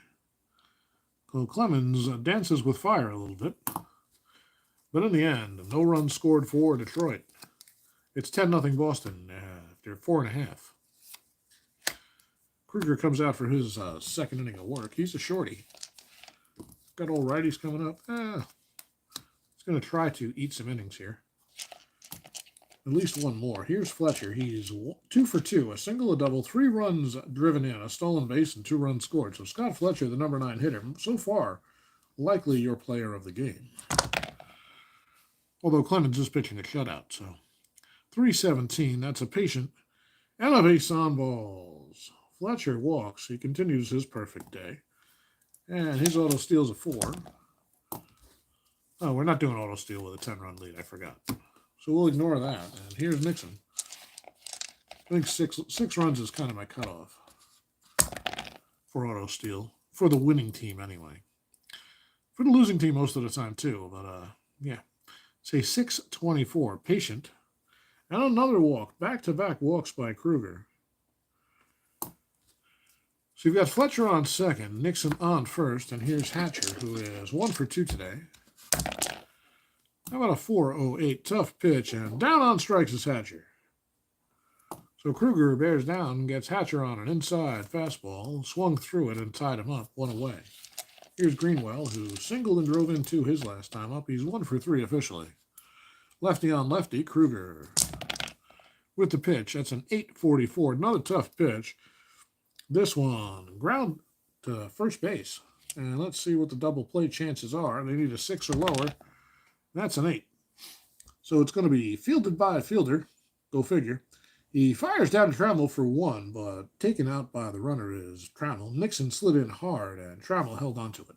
So Clemens dances with fire a little bit. But in the end, no runs scored for Detroit. It's 10-0 Boston after 4.5. Kruger comes out for his second inning of work. He's a shorty. Got all righties coming up. He's going to try to eat some innings here. At least one more. Here's Fletcher. He's 2 for 2. A single, a double, 3 runs driven in, a stolen base, and 2 runs scored. So Scott Fletcher, the number 9 hitter, so far, likely your player of the game. Although Clemens is pitching a shutout, so 317. That's a Patient. And a base on balls. Fletcher walks. He continues his perfect day. And his auto steal's a 4. Oh, we're not doing auto steal with a 10-run lead. I forgot. So we'll ignore that. And here's Nixon. I think six runs is kind of my cutoff for auto steal. For the winning team, anyway. For the losing team most of the time, too. But, yeah. Say 624. Patient. And another walk. Back-to-back walks by Kruger. So you've got Fletcher on second, Nixon on first, and here's Hatcher, who is 1 for 2 today. How about a 4-0-8 tough pitch, and down on strikes is Hatcher. So Kruger bears down and gets Hatcher on an inside fastball, swung through it and tied him up, 1 away. Here's Greenwell, who singled and drove in 2 his last time up. He's 1 for 3 officially. Lefty on lefty, Kruger with the pitch. That's an 8-44, another tough pitch. This one, ground to first base. And let's see what the double play chances are. They need a 6 or lower. That's an 8. So it's going to be fielded by a fielder. Go figure. He fires down to Trammell for 1, but taken out by the runner is Trammell. Nixon slid in hard, and Trammell held onto it.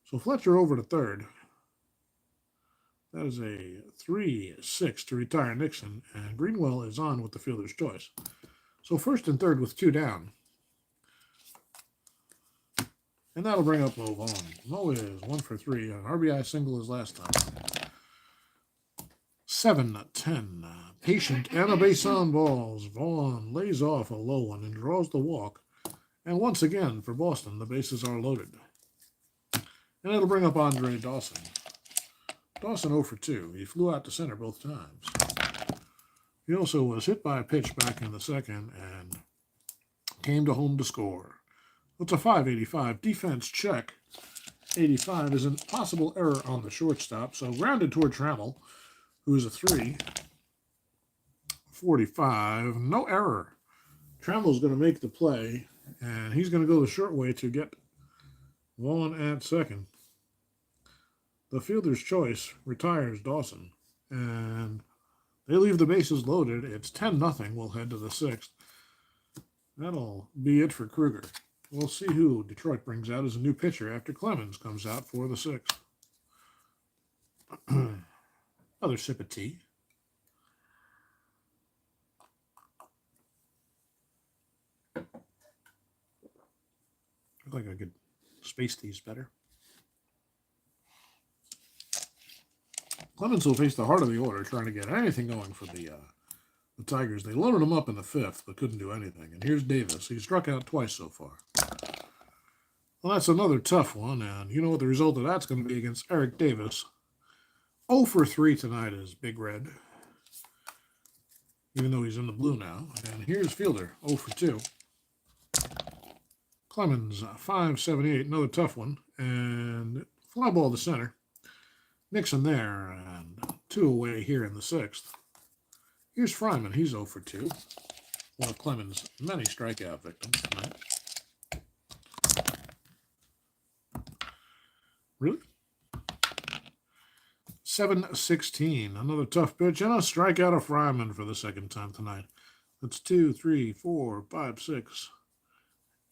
So Fletcher over to third. That is a 3-6 to retire Nixon, and Greenwell is on with the fielder's choice. So first and third with 2 down. And that'll bring up Mo Vaughn. Mo is 1 for 3. An RBI single his last time. 7-10. Patient and a base on balls. Vaughn lays off a low one and draws the walk. And once again, for Boston, the bases are loaded. And it'll bring up Andre Dawson. Dawson 0 for 2. He flew out to center both times. He also was hit by a pitch back in the second and came to home to score. It's a 585 defense check. 85 is an possible error on the shortstop, so grounded toward Trammell, who is a 3. 45, no error. Trammell's going to make the play, and he's going to go the short way to get Vaughn at second. The fielder's choice retires Dawson, and they leave the bases loaded. It's 10-0. We'll head to the 6th. That'll be it for Kruger. We'll see who Detroit brings out as a new pitcher after Clemens comes out for the 6th. Another sip of tea. I think I could space these better. Clemens will face the heart of the order trying to get anything going for the Tigers. They loaded him up in the 5th, but couldn't do anything. And here's Davis. He struck out twice so far. Well, that's another tough one, and you know what the result of that's going to be against Eric Davis. 0 for 3 tonight is Big Red, even though he's in the blue now. And here's Fielder, 0 for 2. Clemens, 578, another tough one. And fly ball to center. Nixon there, and 2 away here in the 6th. Here's Fryman. He's 0 for 2. One of Clemens' many strikeout victims tonight. Really? 7-16. Another tough pitch and a strikeout of Fryman for the second time tonight. That's 2, 3, 4, 5, 6.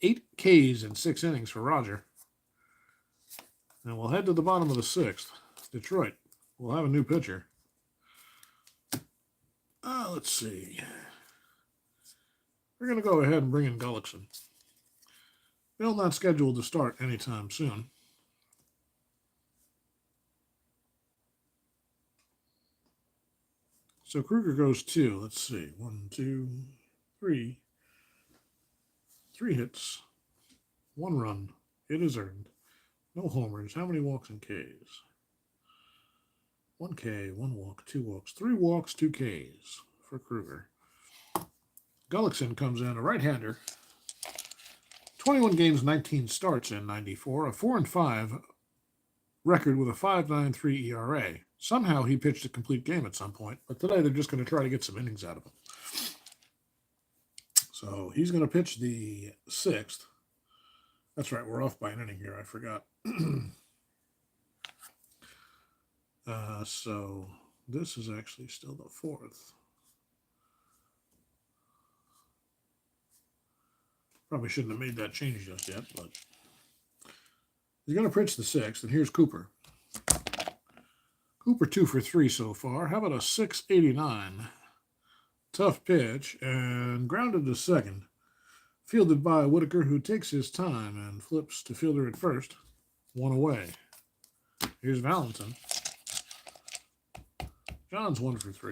8 Ks in 6 innings for Roger. And we'll head to the bottom of the 6th. Detroit will have a new pitcher. Let's see. We're going to go ahead and bring in Gullickson. Bill not scheduled to start anytime soon. So Kruger goes 2. Let's see. 1, 2, 3. 3 hits. 1 run. It is earned. No homers. How many walks and Ks? 1 K, 1 walk, 2 walks, 3 walks, 2 Ks for Kruger. Gullickson comes in, a right-hander. 21 games, 19 starts in 94. A 4-5 record with a 5.93 ERA. Somehow he pitched a complete game at some point, but today they're just going to try to get some innings out of him. So he's going to pitch the 6th. That's right, we're off by an inning here. I forgot. So this is actually still the 4th. Probably shouldn't have made that change just yet, but he's going to pitch the 6th, and here's Cooper. Cooper 2 for 3 so far. How about a 6.89? Tough pitch, and grounded to second. Fielded by Whitaker, who takes his time and flips to fielder at first. 1 away. Here's Valentin. John's 1 for 3.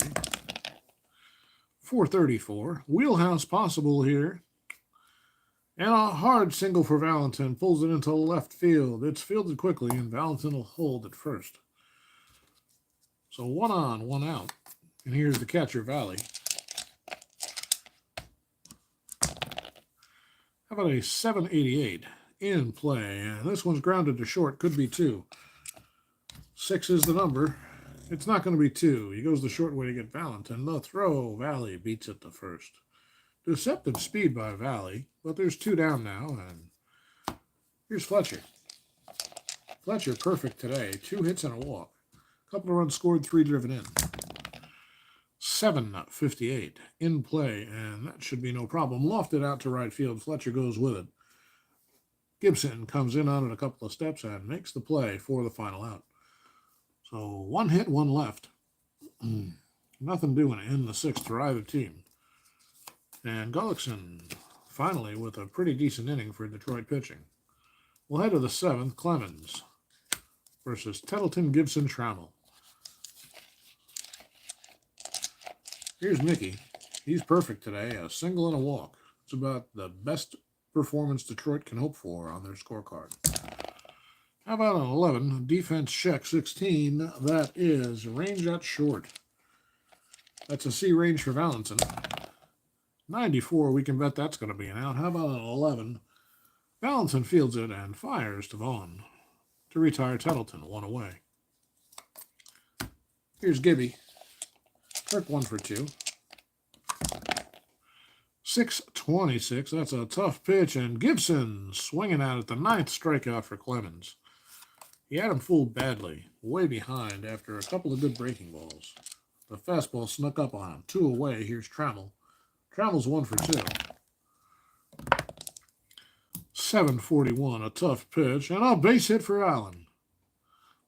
434. Wheelhouse possible here. And a hard single for Valentin. Pulls it into left field. It's fielded quickly, and Valentin will hold at first. So 1 on, 1 out. And here's the catcher, Valley. How about a 7.88 in play? And this one's grounded to short. Could be 2. 6 is the number. It's not going to be 2. He goes the short way to get Valentin. The throw, Valley beats it to first. Deceptive speed by Valley, but there's 2 down now, and here's Fletcher. Fletcher perfect today. 2 hits and a walk. Couple of runs scored, 3 driven in. 7.58 in play, and that should be no problem. Lofted out to right field. Fletcher goes with it. Gibson comes in on it a couple of steps and makes the play for the final out. So 1 hit, 1 left. Nothing doing in the 6th for either team. And Gullickson finally with a pretty decent inning for Detroit pitching. We'll head to the 7th. Clemens versus Tettleton, Gibson, Trammell. Here's Mickey. He's perfect today. A single and a walk. It's about the best performance Detroit can hope for on their scorecard. How about an 11? Defense check 16. That is range at short. That's a C range for Valentin. 94, we can bet that's going to be an out. How about an 11? Valentin fields it and fires to Vaughn to retire Tettleton. 1 away. Here's Gibby. Kirk 1 for 2. 6.26. That's a tough pitch, and Gibson swinging at it. The 9th strikeout for Clemens. He had him fooled badly, way behind after a couple of good breaking balls. The fastball snuck up on him. 2 away. Here's Trammell. Trammell's 1 for 2. 7.41. A tough pitch, and a base hit for Allen.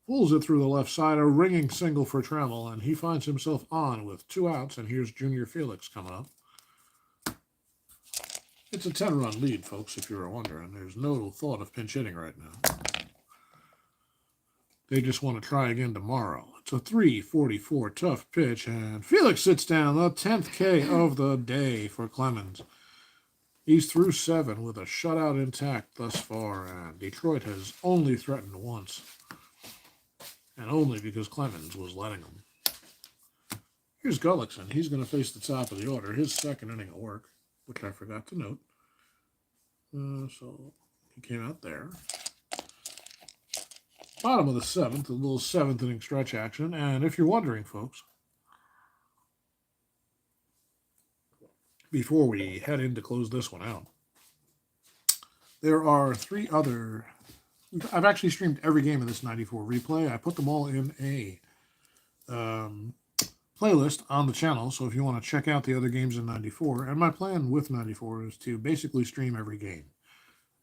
Pulls it through the left side, a ringing single for Trammell, and he finds himself on with 2 outs, and here's Junior Felix coming up. It's a 10-run lead, folks, if you were wondering. There's no thought of pinch hitting right now. They just want to try again tomorrow. It's a 3.44 tough pitch, and Felix sits down, the 10th K of the day for Clemens. He's through 7 with a shutout intact thus far, and Detroit has only threatened once. And only because Clemens was letting him. Here's Gullickson. He's going to face the top of the order. His 2nd inning of work, which I forgot to note. So he came out there. Bottom of the 7th, a little 7th inning stretch action. And if you're wondering, folks, before we head in to close this one out, there are 3 other... I've actually streamed every game of this 94 replay. I put them all in a playlist on the channel, so if you want to check out the other games in 94, and my plan with 94 is to basically stream every game.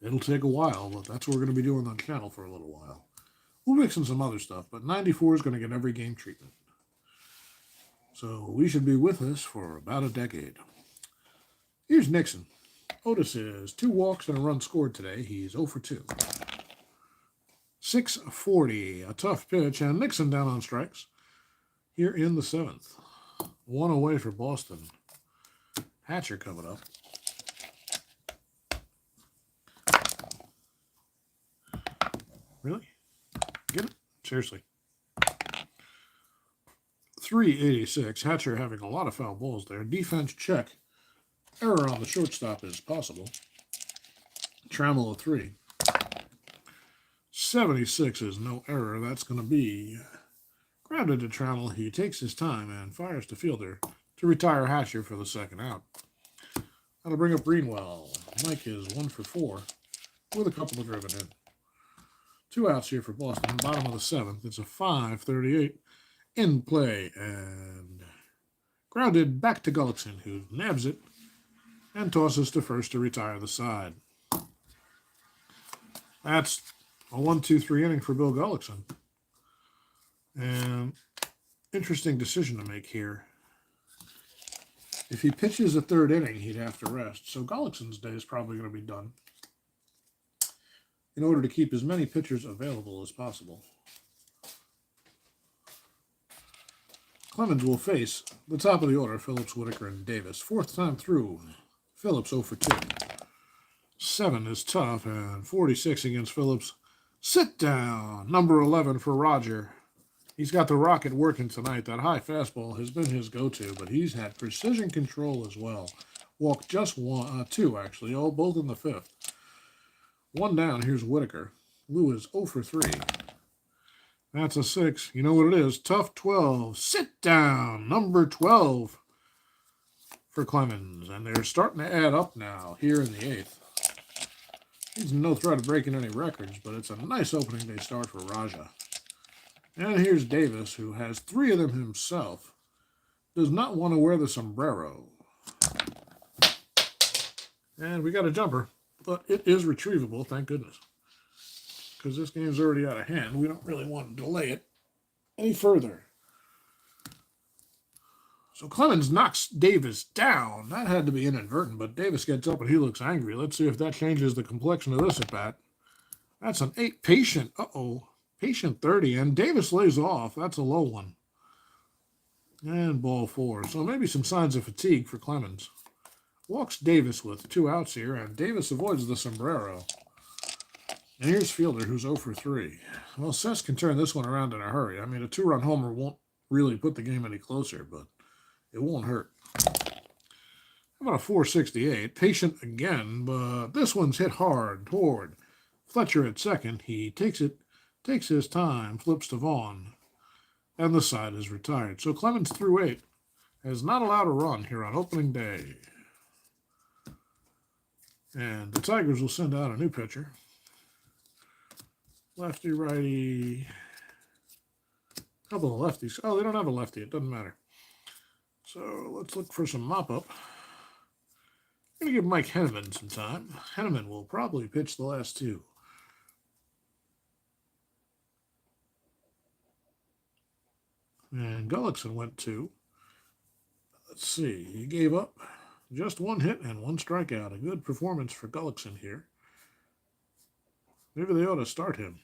It'll take a while, but that's what we're going to be doing on the channel for a little while. We'll mix in some other stuff, but 94 is going to get every game treatment. So we should be with us for about a decade. Here's Nixon. Otis is 2 walks and a run scored today. He's 0 for 2. 6.40, a tough pitch, and Nixon down on strikes here in the 7th. One away for Boston. Hatcher coming up. Really? Get it? Seriously. 386. Hatcher having a lot of foul balls there. Defense check. Error on the shortstop is possible. Trammell a 3. 76 is no error. That's going to be grounded to Trammell. He takes his time and fires to fielder to retire Hatcher for the second out. That'll bring up Greenwell. Mike is 1 for 4 with a couple of driven in. 2 outs here for Boston. Bottom of the 7th. It's a 5:38 in play and grounded back to Gullickson, who nabs it and tosses to first to retire the side. That's a 1-2-3 inning for Bill Gullickson. And interesting decision to make here. If he pitches a third inning, he'd have to rest. So Gullickson's day is probably going to be done in order to keep as many pitchers available as possible. Clemens will face the top of the order, Phillips, Whitaker, and Davis. 4th time through, Phillips 0 for 2. 7 is tough, and 46 against Phillips. Sit down. Number 11 for Roger. He's got the rocket working tonight. That high fastball has been his go-to, but he's had precision control as well. Walked just 2, actually, both in the 5th. 1 down. Here's Whitaker. Lou is 0 for 3. That's a 6. You know what it is. Tough 12. Sit down. Number 12 for Clemens. And they're starting to add up now here in the 8th. He's no threat of breaking any records, but it's a nice opening day start for Raja. And here's Davis, who has 3 of them himself. Does not want to wear the sombrero. And we got a jumper, but it is retrievable, thank goodness. Because this game's already out of hand. We don't really want to delay it any further. So Clemens knocks Davis down. That had to be inadvertent, but Davis gets up and he looks angry. Let's see if that changes the complexion of this at bat. That's an 8. Patient. Patient 30. And Davis lays off. That's a low one. And ball 4. So maybe some signs of fatigue for Clemens. Walks Davis with 2 outs here, and Davis avoids the sombrero. And here's Fielder, who's 0 for 3. Well, Sess can turn this one around in a hurry. I mean, a 2-run homer won't really put the game any closer, but it won't hurt. How about a 468? Patient again, but this one's hit hard toward Fletcher at second. He takes his time, flips to Vaughn, and the side is retired. So Clemens through 8 has not allowed a run here on opening day. And the Tigers will send out a new pitcher. Lefty, righty, couple of lefties. Oh, they don't have a lefty. It doesn't matter. So let's look for some mop-up. I'm going to give Mike Henneman some time. Henneman will probably pitch the last 2. And Gullickson went 2. Let's see. He gave up just 1 hit and 1 strikeout. A good performance for Gullickson here. Maybe they ought to start him.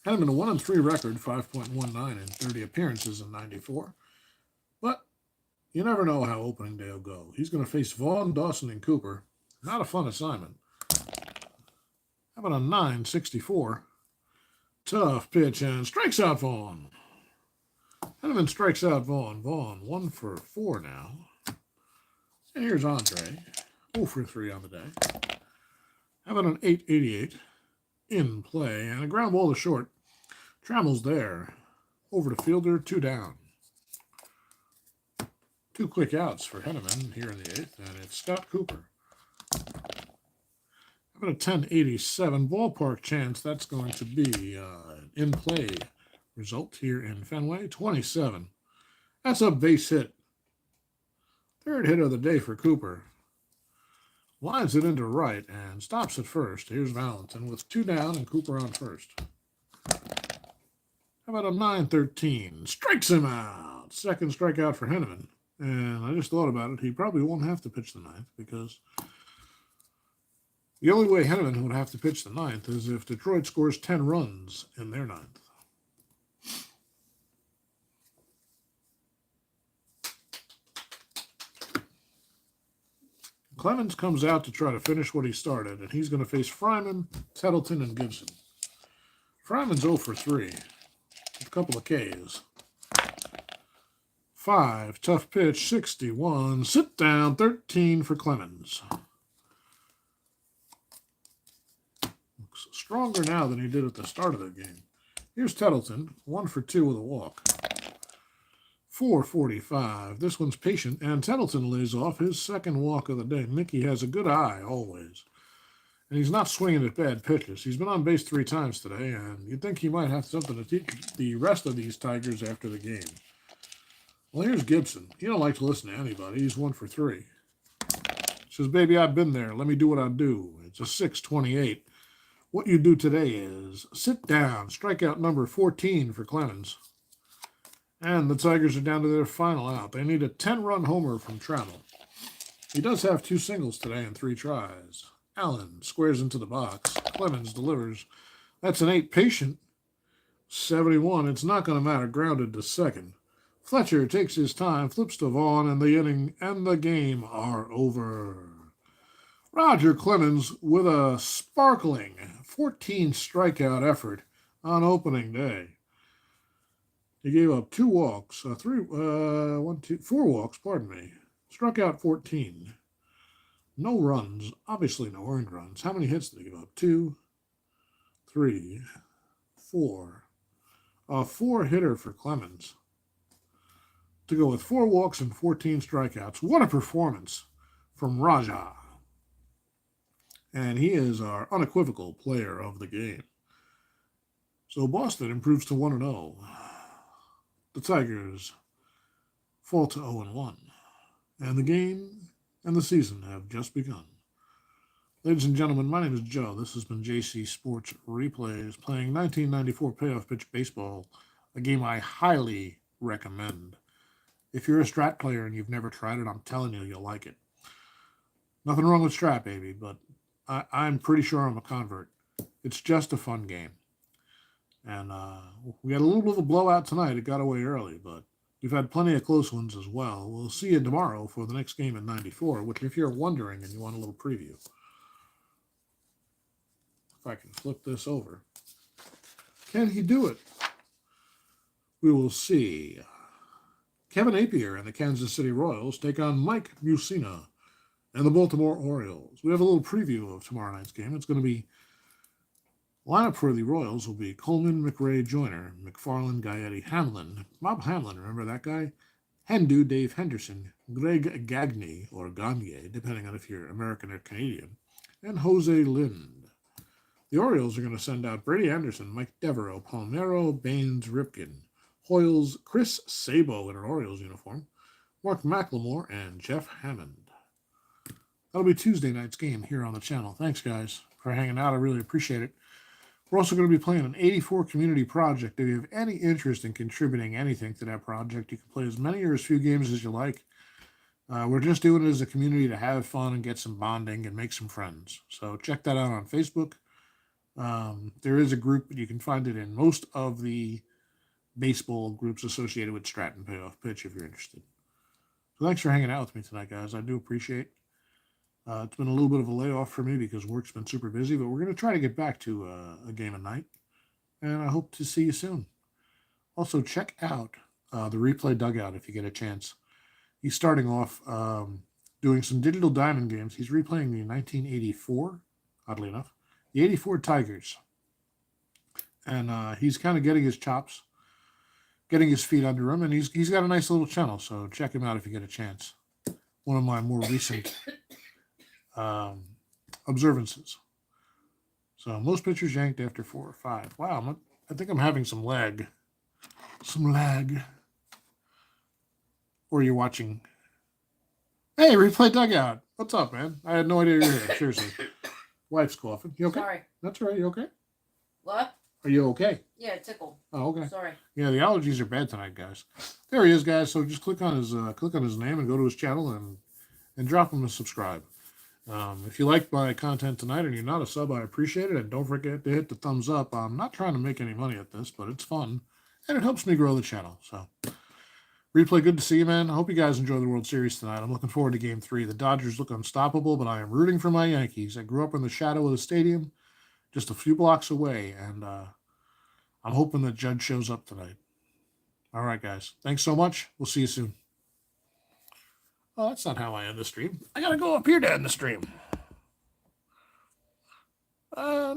Henneman a 1-3 record, 5.19 in 30 appearances in 94. But you never know how opening day will go. He's going to face Vaughn, Dawson, and Cooper. Not a fun assignment. How about a 9.64? Tough pitch and strikes out Vaughn. Henneman strikes out Vaughn. Vaughn 1 for 4 now. And here's Andre. 0 for 3 on the day. How about an 8.88 in play and a ground ball to short. Trammell's there. Over to Fielder, 2 down. 2 quick outs for Henneman here in the 8th, and it's Scott Cooper. How about a 10.87 ballpark chance? That's going to be an in play result here in Fenway. 27. That's a base hit. 3rd hit of the day for Cooper. Lines it into right and stops at first. Here's Valentin with 2 down and Cooper on first. How about a 9.13? Strikes him out. 2nd strikeout for Henneman. And I just thought about it. He probably won't have to pitch the 9th because the only way Henneman would have to pitch the 9th is if Detroit scores 10 runs in their 9th. Clemens comes out to try to finish what he started, and he's going to face Fryman, Tettleton, and Gibson. Fryman's 0 for 3, with a couple of Ks. 5, tough pitch, 61. Sit down, 13 for Clemens. Looks stronger now than he did at the start of the game. Here's Tettleton, 1 for 2 with a walk. 445. This one's patient, and Tettleton lays off his second walk of the day. Mickey has a good eye, always. And he's not swinging at bad pitches. He's been on base 3 times today, and you'd think he might have something to teach the rest of these Tigers after the game. Well, here's Gibson. He don't like to listen to anybody. He's 1 for 3. Says, baby, I've been there. Let me do what I do. It's a 628. What you do today is sit down. Strikeout number 14 for Clemens. And the Tigers are down to their final out. They need a 10-run homer from Trammell. He does have 2 singles today and 3 tries. Allen squares into the box. Clemens delivers. That's an 8 patient. 71. It's not going to matter. Grounded to second. Fletcher takes his time, flips to Vaughn, and the inning and the game are over. Roger Clemens with a sparkling 14 strikeout effort on opening day. He gave up 2 walks, 4 walks, pardon me. Struck out 14. No runs, obviously no earned runs. How many hits did he give up? 2, 3, 4. A 4-hitter for Clemens. To go with 4 walks and 14 strikeouts. What a performance from Raja. And he is our unequivocal player of the game. So Boston improves to 1-0. The Tigers fall to 0-1. And the game and the season have just begun. Ladies and gentlemen, my name is Joe. This has been JC Sports Replays, playing 1994 Payoff Pitch Baseball, a game I highly recommend. If you're a Strat player and you've never tried it, I'm telling you, you'll like it. Nothing wrong with Strat, baby, but I'm pretty sure I'm a convert. It's just a fun game. And we had a little bit of a blowout tonight. It got away early, but we've had plenty of close ones as well. We'll see you tomorrow for the next game in 94, which if you're wondering and you want a little preview. If I can flip this over. Can he do it? We will see. Kevin Napier and the Kansas City Royals take on Mike Mussina and the Baltimore Orioles. We have a little preview of tomorrow night's game. It's going to be lineup for the Royals will be Coleman, McRae, Joyner, McFarland, Gaetti, Hamlin, Bob Hamlin, remember that guy? Hendu, Dave Henderson, Greg Gagne, or Gagne, depending on if you're American or Canadian, and Jose Lind. The Orioles are going to send out Brady Anderson, Mike Devereaux, Palmero, Baines, Ripken, Hoyles, Chris Sabo in an Orioles uniform, Mark McLemore, and Jeff Hammond. That'll be Tuesday night's game here on the channel. Thanks, guys, for hanging out. I really appreciate it. We're also going to be playing an 84 community project. If you have any interest in contributing anything to that project, you can play as many or as few games as you like. We're just doing it as a community to have fun and get some bonding and make some friends. So check that out on Facebook. There is a group, but you can find it in most of the baseball groups associated with Stratton Payoff Pitch if you're interested. So thanks for hanging out with me tonight, guys. I do appreciate it. It's been a little bit of a layoff for me because work's been super busy, but we're going to try to get back to a game a night, and I hope to see you soon. Also, check out the Replay Dugout if you get a chance. He's starting off doing some Digital Diamond games. He's replaying the 1984, oddly enough, the 84 Tigers. And he's kind of getting his chops, getting his feet under him, and he's got a nice little channel, so check him out if you get a chance. One of my more recent observances. So most pitchers yanked after 4 or 5. Wow, I think I'm having some lag. Some lag. Or you're watching. Hey, Replay Dugout. What's up, man? I had no idea you were here. Seriously. Wife's coughing. You okay?
Sorry.
That's all right. You okay?
What?
Are you okay?
Yeah, it tickled.
Oh, okay.
Sorry.
Yeah, the allergies are bad tonight, guys. There he is, guys. So just click on his name and go to his channel and drop him a subscribe. If you like my content tonight and you're not a sub, I appreciate it. And don't forget to hit the thumbs up. I'm not trying to make any money at this, but it's fun. And it helps me grow the channel. So Replay, good to see you, man. I hope you guys enjoy the World Series tonight. I'm looking forward to Game 3. The Dodgers look unstoppable, but I am rooting for my Yankees. I grew up in the shadow of the stadium, just a few blocks away, and I'm hoping that Judge shows up tonight. All right, guys. Thanks so much. We'll see you soon. Oh, that's not how I end the stream. I gotta go up here to end the stream. No.